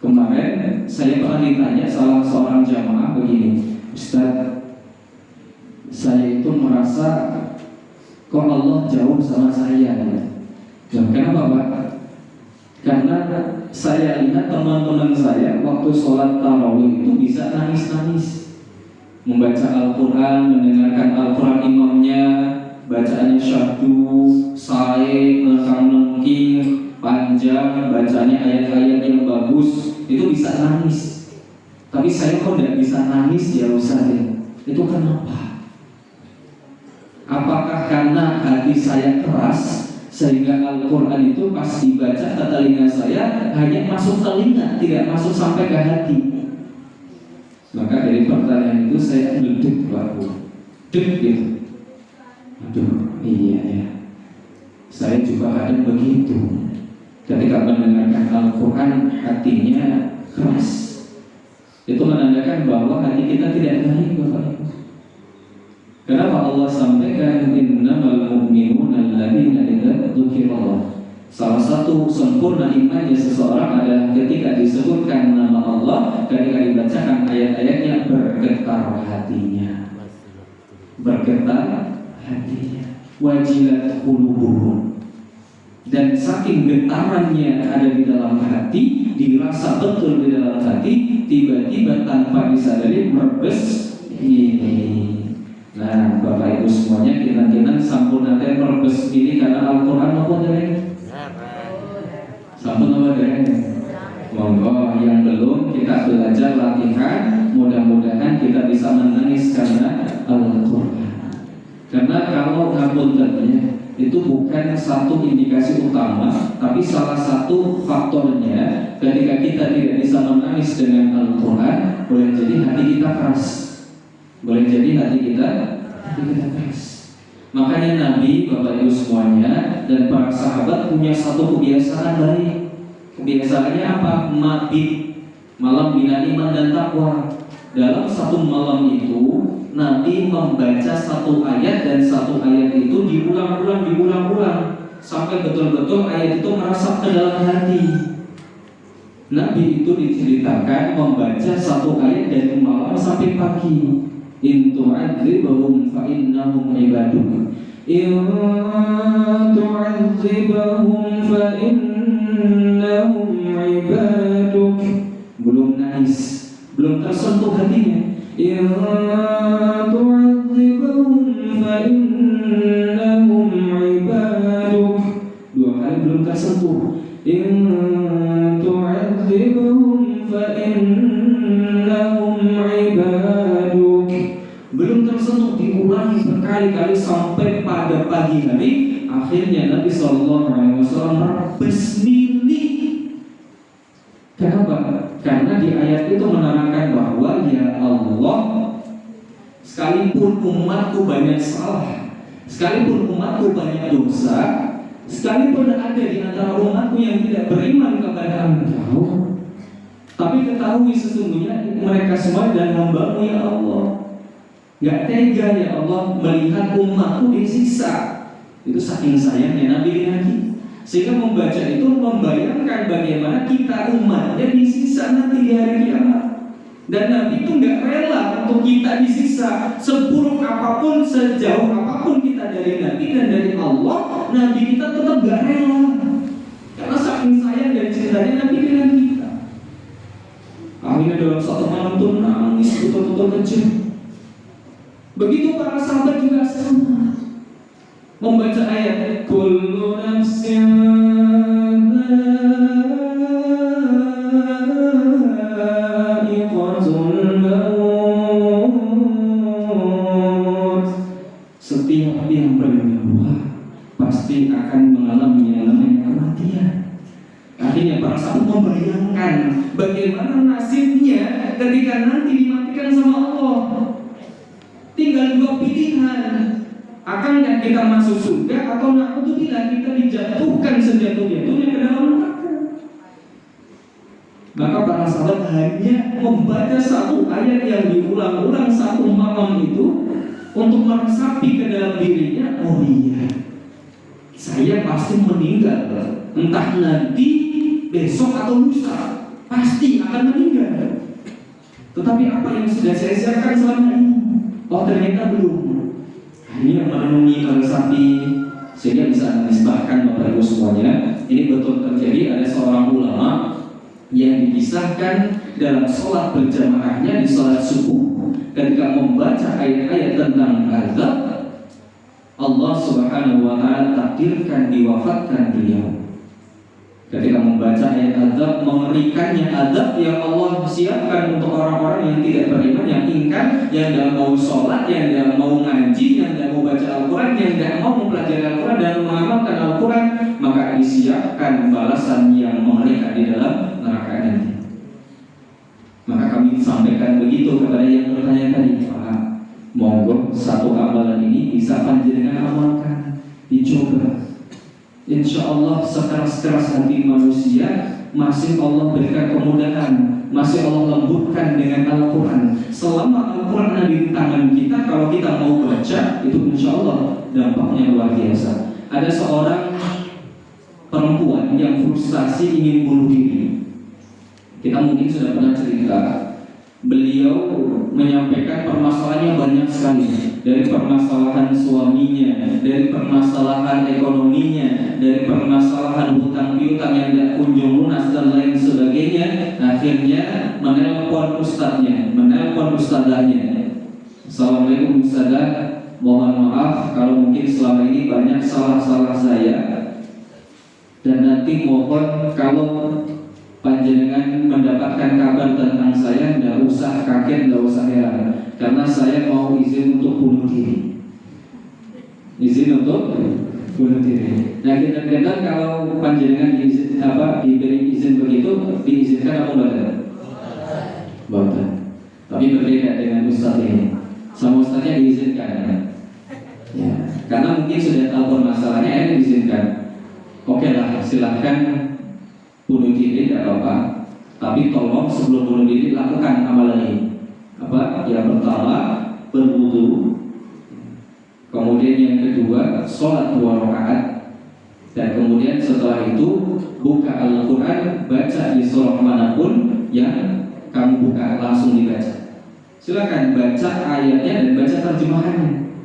Kemarin saya pernah ditanya salah seorang jamaah begini, Ustaz, saya itu merasa kok Allah jauh sama saya. Kenapa Pak? Karena saya lihat teman-teman saya waktu sholat tarawih itu bisa nangis-nangis, membaca Al-Quran, mendengarkan Al-Quran imamnya, bacaannya syahdu, sae, ngelengking, panjang, bacanya ayat-ayat yang bagus, itu bisa nangis. Tapi saya kok tidak bisa nangis ya Ustaz? Itu kenapa? Apakah karena hati saya keras sehingga Al-Quran itu pas dibaca ke telinga saya hanya masuk telinga, tidak masuk sampai ke hati? Maka dari pertanyaan itu saya duduk gitu. Aduh, iya ya. Saya juga kadang begitu. Ketika mendengarkan Al-Quran hatinya keras. Itu menandakan bahwa hati kita tidak baik, Bapak Ibu. Kenapa Allah sampaikan innamal mu'minuna alladzina idza dzukirallah. Salah satu sempurna imannya seseorang adalah ketika disebutkan nama Allah, ketika dibacakan ayat-ayatnya bergetar hatinya. Bergetar hatinya. Wajilat qulubuhum. Dan saking getarannya ada di dalam hati, dirasa betul di dalam hati, tiba-tiba tanpa disadari merebes ini. Nah, Bapak Ibu semuanya, kita sampun nanti merebes ini karena Al-Quran apa dereng? Sampun apa dereng? Monggo yang belum kita belajar latihan, mudah-mudahan kita bisa menangis karena Al-Quran. Karena kalau ngapuntennya itu bukan satu indikasi utama, tapi salah satu faktornya ketika kita tidak bisa menangis dengan Al-Quran, boleh jadi hati kita keras. Boleh jadi hati kita keras. Makanya Nabi, Bapak Ibu semuanya, dan para sahabat punya satu kebiasaan baik. Kebiasaannya apa? Mabit, malam bina iman dan takwa. Dalam satu malam itu Nabi membaca satu ayat, dan satu ayat itu diulang-ulang sampai betul-betul ayat itu merasap ke dalam hati. Nabi itu diceritakan membaca satu ayat dari malam sampai pagi. In tu'adzibhum fa innahum ibaduk. In tu'adzibhum fa innahum ibaduk. Belum nangis, belum tersentuh hatinya. In tu'adzibhum fa innahum ibaduk. Dua kali belum tersentuh. In tu'adzibhum fa innahum ibaduk. Belum tersentuh, diulangi berkali-kali sampai pada pagi hari. Akhirnya Nabi SAW bersmili. Kenapa? Karena di ayat itu menerangkan bahwa ya Allah, sekalipun umatku banyak salah, sekalipun umatku banyak dosa, sekalipun ada di antara umatku yang tidak beriman kepada Engkau, tapi ketahui sesungguhnya mereka semua dan hambamu ya Allah. Gak tega ya Allah melihat umatku disiksa. Itu saking sayangnya Nabi dengan kita, sehingga membaca itu membayangkan bagaimana kita umatnya disiksa nanti di hari kiamat. Dan Nabi itu gak rela untuk kita disiksa. Seburuk apapun, sejauh apapun kita dari Nabi dan dari Allah, Nabi kita tetap gak rela. Karena saking sayang dan cintanya Nabi dengan kita. Akhirnya dalam satu malam itu nangis betul-betul kecil. Begitu para sahabat juga sama, membaca ayat kullu nafsin dha'iqatul maut. Setiap yang bernyawa pasti akan mengalami yang namanya kematian. Akhirnya para sahabat membayangkan bagaimana nasibnya ketika nanti dimatikan sama Allah. Tinggal dua pilihan, akankah kita masuk surga atau na'udzubillah kita dijatuhkan sejatuh-jatuhnya ke dalam neraka. Maka para sahabat hanya membaca satu ayat yang diulang-ulang satu malam itu untuk meresapi ke dalam dirinya, oh iya, saya pasti meninggal, entah nanti besok atau lusa, pasti akan meninggal. Tetapi apa yang sudah saya siapkan selama ini? Oh ternyata belum. Ini yang merenungi meresapi sehingga bisa menisbahkan Bapak Ibu semuanya. Ini betul terjadi. Ada seorang ulama yang dipisahkan dalam sholat berjamaahnya di sholat subuh, ketika membaca ayat-ayat tentang azab, Allah Subhanahu wa ta'ala takdirkan diwafatkan beliau. Ketika membaca ayat azab, mengerikannya azab yang Allah siapkan untuk orang-orang yang tidak beriman, yang ingkar, yang tidak mau sholat, yang tidak mau ngaji, yang tidak mau baca Al-Quran, yang tidak mau mempelajari Al-Quran dan mengamalkan Al-Quran, maka disiapkan balasan yang mengerikan di dalam neraka nanti. Maka kami sampaikan begitu kepada yang bertanya tadi, Pak, monggo satu amalan ini bisa panjenengan amalkan, dicoba. Insya Allah sekeras-keras hati manusia masih Allah berikan kemudahan, masih Allah lembutkan dengan Al-Quran. Selama Al-Quran ada di tangan kita, kalau kita mau baca, itu insya Allah dampaknya luar biasa. Ada seorang perempuan yang frustasi ingin bunuh diri. Kita mungkin sudah pernah cerita, beliau menyampaikan permasalahannya banyak sekali. Dari permasalahan suaminya, dari permasalahan ekonominya, dari permasalahan hutang piutang yang tidak kunjung lunas dan lain sebagainya. Akhirnya menelpon ustadznya, menelpon ustadzahnya. Assalamualaikum ustadzah, mohon maaf kalau mungkin selama ini banyak salah-salah saya, dan nanti mohon kalau panjenengan mendapatkan kabar tentang saya, tidak usah kaget, tidak usah heran, karena saya mau izin untuk bunuh diri. Izin untuk bunuh diri. Nah kita kalau panjenengan diizin, diberi izin begitu, diizinkan apa enggak? Boleh. Tapi berbeda dengan ustadz ini. Sama ustadznya diizinkan. Ya, karena mungkin sudah tahu masalahnya, ini diizinkan. Oke lah, silahkan bunuh diri, tidak apa-apa. Tapi tolong sebelum bunuh diri lakukan amalan ini. Apa? Yang pertama berwudu. Kemudian yang kedua sholat 2 rakaat. Dan kemudian setelah itu buka Al-Quran, baca di surah manapun yang kamu buka, langsung dibaca. Silakan baca ayatnya dan baca terjemahannya.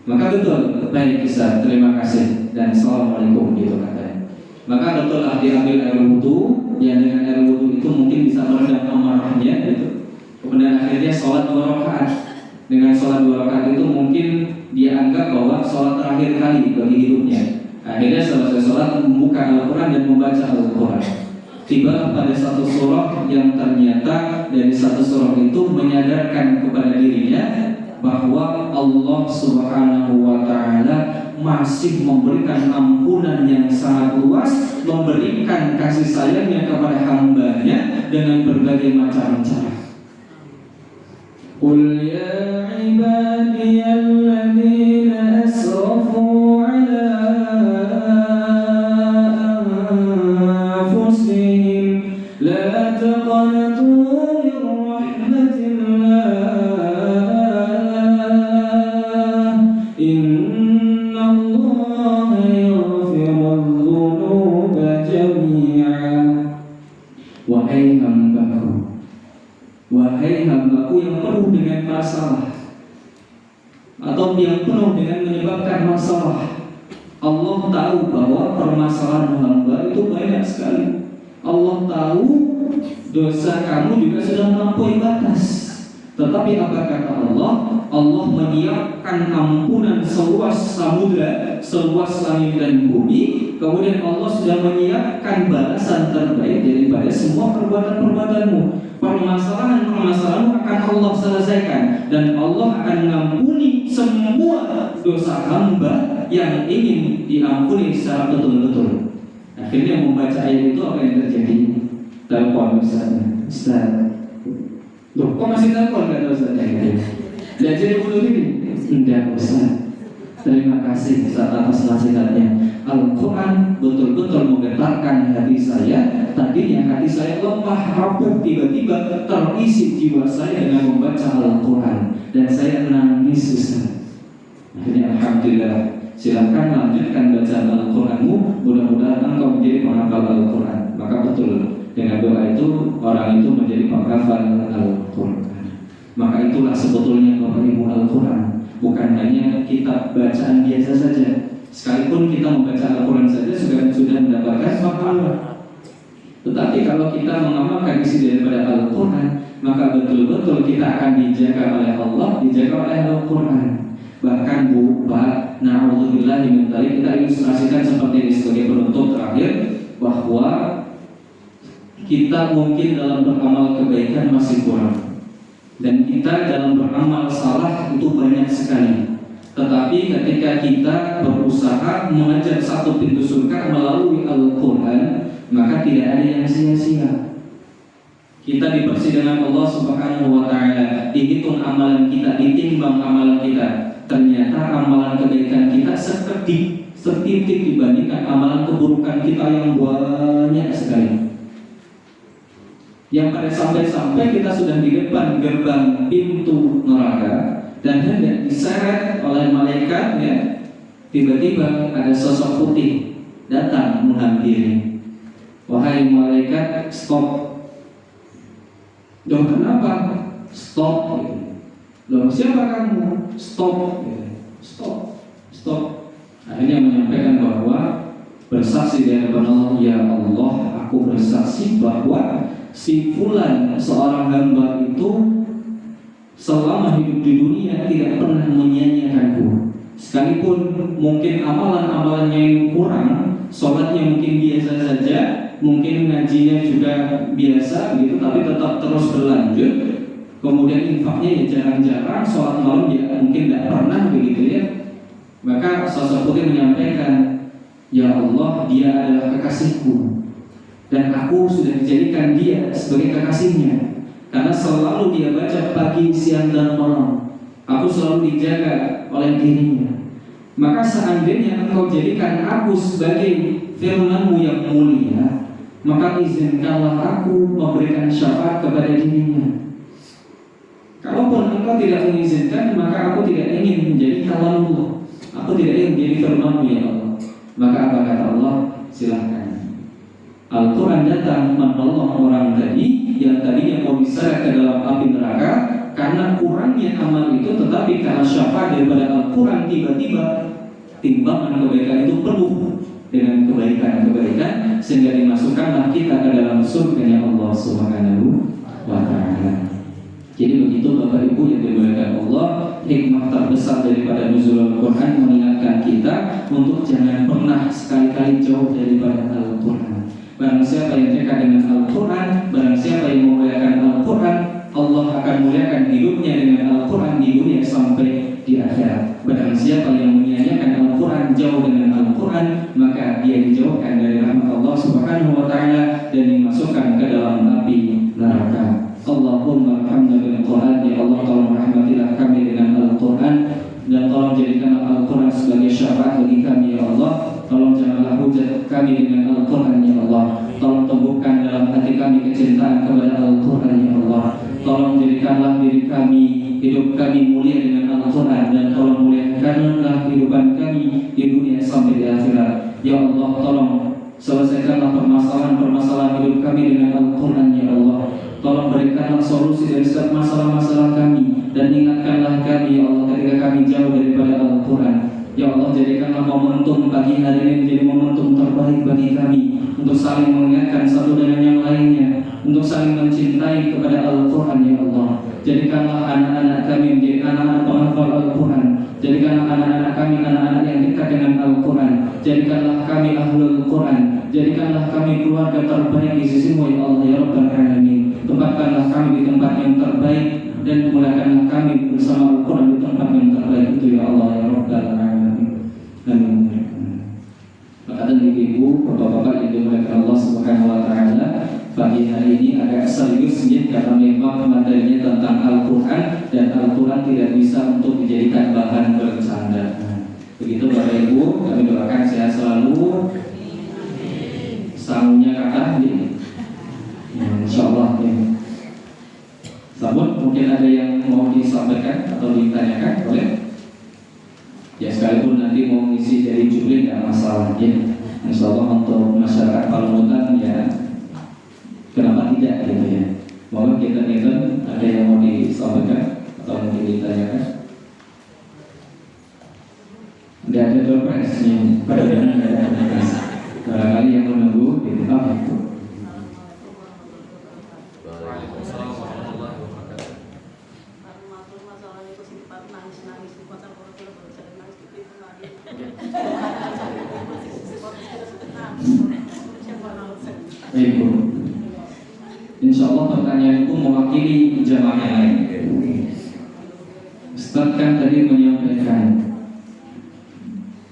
Maka betul, baik Ustaz, terima kasih dan assalamualaikum gitu katanya. Maka betul diambil air wudhu, yang dengan air wudhu itu mungkin bisa meredam amarahnya gitu. Kemudian akhirnya sholat 2 rakaat. Dengan sholat 2 rakaat itu mungkin dia anggap bahwa sholat terakhir kali bagi hidupnya. Akhirnya selesai sholat membuka Al-Quran dan membaca Al-Quran. Tiba pada satu surah yang ternyata dari satu surah itu menyadarkan kepada dirinya bahwa Allah Subhanahu wa Ta'ala masih memberikan ampunan yang sangat luas, memberikan kasih sayangnya kepada hambanya dengan berbagai macam cara. Qul ya ibadiyalladzina asrafu ala anfusihim la taqnatu min rahmatillah innallaha yaghfirudz dzunuba jami'an. Wahai hambaku yang penuh dengan masalah atau yang penuh dengan menyebabkan masalah, Allah tahu bahwa permasalahan hamba itu banyak sekali. Allah tahu dosa kamu juga sudah melampaui batas. Tetapi apa kata Allah? Allah menyiapkan ampunan seluas samudra, seluas langit dan bumi. Kemudian Allah sudah menyiapkan balasan terbaik daripada semua perbuatan-perbuatanmu. Permasalahan-permasalahanmu akan Allah selesaikan, dan Allah akan mengampuni semua dosa hamba yang ingin diampuni secara betul-betul. Akhirnya membaca ayat itu apa yang terjadi? Telepon Ustaz. Loh, kok masih telepon kata Ustaz? Belajar dulu ini? Tidak Ustaz. Terima kasih Ustaz atas nasihatnya. Al-Quran betul-betul menggetarkan hati saya. Tadinya hati saya lemah, rapuh, tiba-tiba terisi jiwa saya dengan membaca Al-Quran, dan saya nangis Ustaz. Akhirnya Alhamdulillah, silakan lanjutkan bacaan Al-Quranmu. Mudah-mudahan engkau menjadi penghafal Al-Quran. Maka betul, dengan doa itu orang itu menjadi penghafal Al-Quran. Maka itulah sebetulnya Bapak Ibu Al-Quran, bukan hanya kitab bacaan biasa saja. Sekalipun kita membaca Al-Quran saja sudah mendapatkan pahala. Tetapi kalau kita mengamalkan isi daripada Al-Quran, maka betul-betul kita akan dijaga oleh Allah, dijaga oleh Al-Quran. Bahkan Bu, Pak, na'udzubillahi min dzalik, kita ilustrasikan seperti ini sebagai penutup terakhir, bahwa kita mungkin dalam beramal kebaikan masih kurang, dan kita dalam beramal salah itu banyak sekali. Tetapi ketika kita berusaha mengejar satu pintu surga melalui Al-Quran, maka tidak ada yang sia-sia. Kita di persidangan Allah Subhanahu wa Ta'ala, dihitung amalan kita, ditimbang amalan kita. Ternyata amalan kebaikan kita setitik dibandingkan amalan keburukan kita yang banyak sekali. Yang pada sampai-sampai kita sudah di depan gerbang pintu neraka dan hendak diseret oleh malaikat, ya, tiba-tiba ada sosok putih datang menghampiri. Wahai malaikat, stop. Loh, kenapa? Stop. Loh, siapa kamu? Stop. Stop. Akhirnya menyampaikan bahwa bersaksi di hadapan Allah, ya Allah, aku bersaksi bahwa si fulan, seorang hamba itu selama hidup di dunia tidak pernah menyia-nyiakanku. Sekalipun mungkin amalan-amalannya yang kurang, sholatnya mungkin biasa saja, mungkin ngajinya juga biasa gitu, tapi tetap terus berlanjut. Kemudian infaknya ya jarang-jarang, sholat malam ya mungkin tidak pernah begitu ya. Maka sosok putih menyampaikan, ya Allah, dia adalah kekasihku, dan aku sudah dijadikan dia sebagai kekasihnya. Karena selalu dia baca pagi, siang, dan malam. Aku selalu dijaga oleh dirinya. Maka seandainya engkau jadikan aku sebagai firman-Mu yang mulia, maka izinkanlah aku memberikan syafaat kepada dirinya. Kalaupun engkau tidak mengizinkan, maka aku tidak ingin menjadi kalamullah. Aku tidak ingin menjadi firman-Mu ya Allah. Maka apa kata Allah? Silahkan. Al-Quran datang menolong orang tadi yang tadinya mau diseret ke dalam api neraka karena kurangnya amal itu, tetapi karena syafaat daripada Al-Quran tiba-tiba timbangan kebaikan itu penuh dengan kebaikan-kebaikan sehingga dimasukkanlah kita ke dalam surganya Allah Subhanahu wa Ta'ala. Jadi begitu Bapak Ibu yang dimuliakan Allah, hikmah terbesar daripada nuzul Al-Quran mengingatkan kita untuk jangan pernah sekali-kali jauh daripada Al-Quran. Barang siapa yang dekat dengan Al-Quran, barang siapa yang memuliakan Al-Quran, Allah akan muliakan hidupnya dengan Al-Quran di dunia sampai di akhirat. Barang siapa yang menyia-nyiakan Al-Quran, jauh dengan Al-Quran, maka dia dijauhkan dari rahmat Allah Subhanahu wa Ta'ala dan dimasukkan ke dalam api neraka. Allahumma arhamna bil Quran, ya Allah tolong rahmatilah kami dengan Al-Quran dan tolong jadikanlah Al-Quran sebagai syafaat bagi kami ya Allah. Tolong janganlah hujat kami dengan Al-Quran ya Allah. Tolong tumbuhkan dalam hati kami kecintaan kepada Al-Quran ya Allah. Tolong jadikanlah diri kami, hidup kami mulia dengan Al-Quran, dan tolong muliakanlah kehidupan kami di dunia sampai di akhirat. Ya Allah, tolong selesaikanlah permasalahan hidup kami dengan Al-Quran ya Allah. Tolong berikanlah solusi dari setiap masalah-masalah kami dan ingatkanlah kami ya Allah ketika kami jauh daripada Al-Quran. Ya Allah, jadikanlah momentum pagi hari ini menjadi momentum terbaik bagi kami untuk saling mengingatkan satu dengan yang lainnya, untuk saling mencintai kepada Al-Quran ya Allah. Jadikanlah anak-anak kami menjadi anak-anak penghafal Al-Quran. Jadikanlah anak-anak kami anak-anak yang dekat dengan Al-Quran. Jadikanlah kami ahlul Quran. Jadikanlah kami keluarga terbaik di sisimu ya Allah ya Rabbal Alamin. Tempatkanlah kami di tempat yang terbaik dan muliakanlah kami bersama Al-Quran di tempat yang terbaik itu ya Allah ya Rabbal Alamin. Amin. Maka dan ibu, bapak-bapak yang dimuliakan Allah Subhanahu wa Ta'ala, pagi hari ini agak serius karena memang materinya tentang Al-Quran dan Al-Quran tidak bisa untuk dijadikan bahan bercanda. Begitu Bapak Ibu, kami doakan sehat selalu. Sangunya kata insyaallah ya. Sabun, mungkin ada yang mau disampaikan atau ditanyakan, boleh? Ya sekalipun nanti mau ngisi dari juri tidak masalah ya. Insyaallah untuk masyarakat Palembang ya, kenapa tidak gitu ya. Mohon kita ada yang mau disampaikan atau mungkin ditanyakan. Tidak ada dopresnya, pada benar tidak ada dopres. Barangkali yang menunggu gitu apa itu. Baik Bu, insya Allah pertanyaan itu mewakili jamaah yang lain. Ustaz kan tadi menyampaikan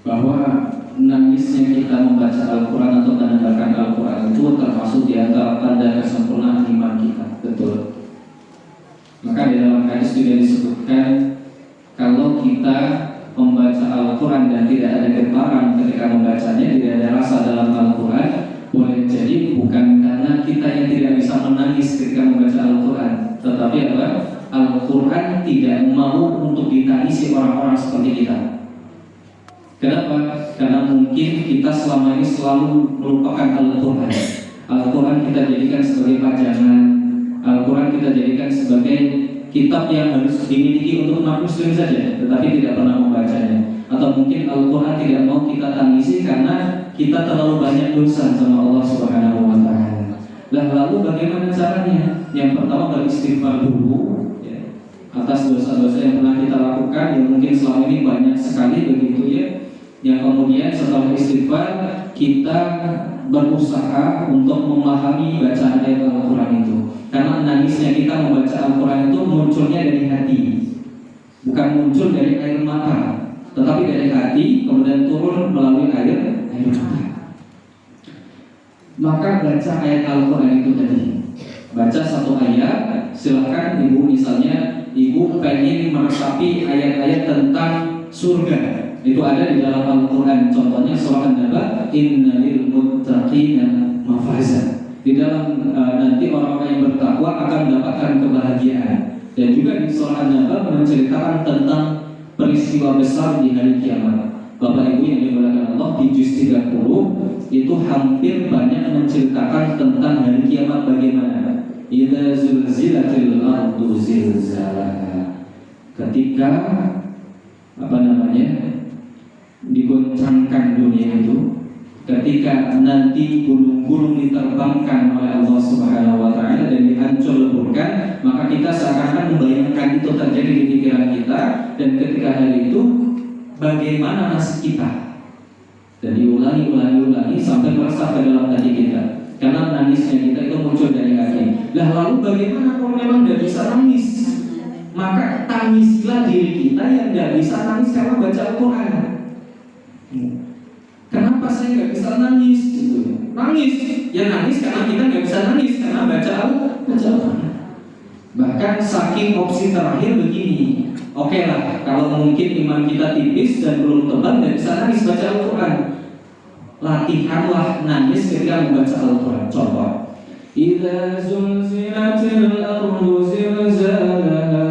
bahwa nangisnya kita membaca Al-Quran atau mendengarkan Al-Quran itu termasuk di antara tanda kesempurnaan iman kita, betul. Maka di dalam hadis juga disebutkan kalau kita membaca Al-Quran dan tidak ada getaran ketika membacanya, tidak ada rasa dalam Al-Quran, boleh jadi bukan karena kita yang tidak bisa menangis ketika membaca Al-Quran, tetapi apa? Al-Quran tidak mau untuk ditangisi orang-orang seperti kita. Kenapa? Karena mungkin kita selama ini selalu melupakan Al-Quran. Al-Quran kita jadikan sebagai pajangan. Al-Quran kita jadikan sebagai kitab yang harus dimiliki untuk umat muslim saja, tetapi tidak pernah membacanya. Atau mungkin Al-Quran tidak mau kita tangisi karena kita terlalu banyak dosa sama Allah Subhanahu wa Ta'ala. Nah, lalu bagaimana caranya? Yang pertama beristighfar dulu ya, atas dosa-dosa yang pernah kita lakukan yang mungkin selama ini banyak sekali begitu ya. Yang kemudian setelah istighfar kita berusaha untuk memahami bacaan ayat Al-Quran itu. Karena nangisnya kita membaca Al-Quran itu munculnya dari hati, bukan muncul dari air mata, tetapi dari hati kemudian turun melalui air mata. Maka baca ayat Al-Quran itu tadi, baca satu ayat. Silakan ibu, misalnya ibu pengen meresapi ayat-ayat tentang surga, itu ada di dalam Al-Quran. Contohnya surah An-Naba, innalil muttaqina mafaza. Di dalam nanti orang-orang yang bertakwa akan mendapatkan kebahagiaan. Dan juga di surah An-Naba menceritakan tentang peristiwa besar di hari kiamat. Bapak Ibu yang dimuliakan Allah, di juz 30 itu hampir banyak menceritakan tentang hari kiamat bagaimana. Idza zulzilatil ardu zilzalaha. Ketika digoncangkan dunia itu, ketika nanti gunung-gunung diterbangkan oleh Allah Subhanahu wa taala dan dihancur-leburkan, maka kita seakan-akan membayangkan itu terjadi di pikiran kita, dan ketika hari itu bagaimana nasib kita. Dan diulangi sampai meresap ke dalam hati kita. Karena nangisnya kita itu muncul dari hati. Lah lalu bagaimana kalau memang tidak bisa nangis? Maka tangislah diri kita yang tidak bisa nangis karena baca Al-Quran. Kenapa saya nggak bisa nangis? Gitu. Nangis, ya nangis karena kita nggak bisa nangis karena baca Al-Quran. Bahkan saking opsi terakhir begini. Oke lah, kalau mungkin iman kita tipis dan belum tebal dan bisa nangis baca Al-Quran, latihanlah nangis ketika membaca Al-Quran. Contoh, idza zulzilatil ardu zilzalaha,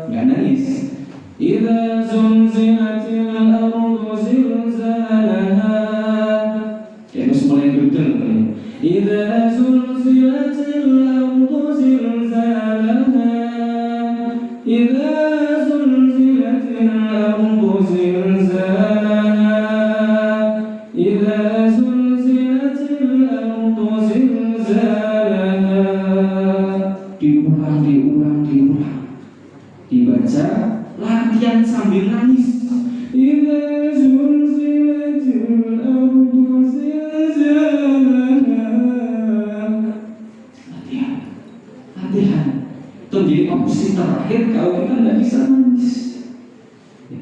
nggak nangis. Idza zulzilatil ardu zilzalaha, ya terus mulai gedel. Idza zulzilatil ardu zilzalaha, idza diulang, dibaca, latihan sambil nangis. Latihan. Itu jadi opsi terakhir kalau kita nggak bisa nangis.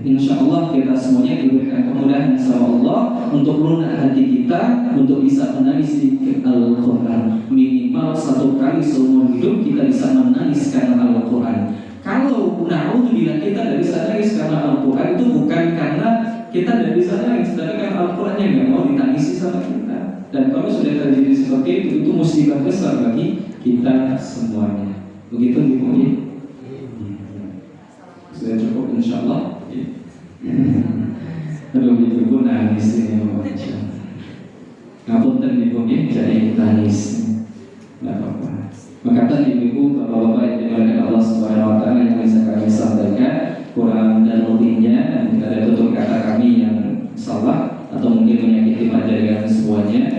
Insya Allah kita semuanya diberikan kemudahan sama Allah untuk lunak hati kita untuk bisa menangis di Al-Quran. Minimal 1 kali seumur hidup kita bisa menangis karena Al-Quran. Kalau na'udzubillah kita tidak bisa nangis karena Al-Quran, itu bukan karena kita tidak bisa nangis, tapi karena Al-Qurannya nggak mau ditangisi sama kita. Dan kalau sudah terjadi seperti itu musibah besar bagi kita semuanya. Begitu dimulai. Sudah cukup insya Allah. Aduh, ibu nangis ini. Ngapunten ibu jadi nangis. Nggak apa-apa. Maka ibu, bapak-bapak yang dimuliakan Allah Subhanahu wa taala, yang bisa kami sampaikan kurang dan lebihnya, ada tutur kata kami yang salah atau mungkin menyakiti materi kami semuanya,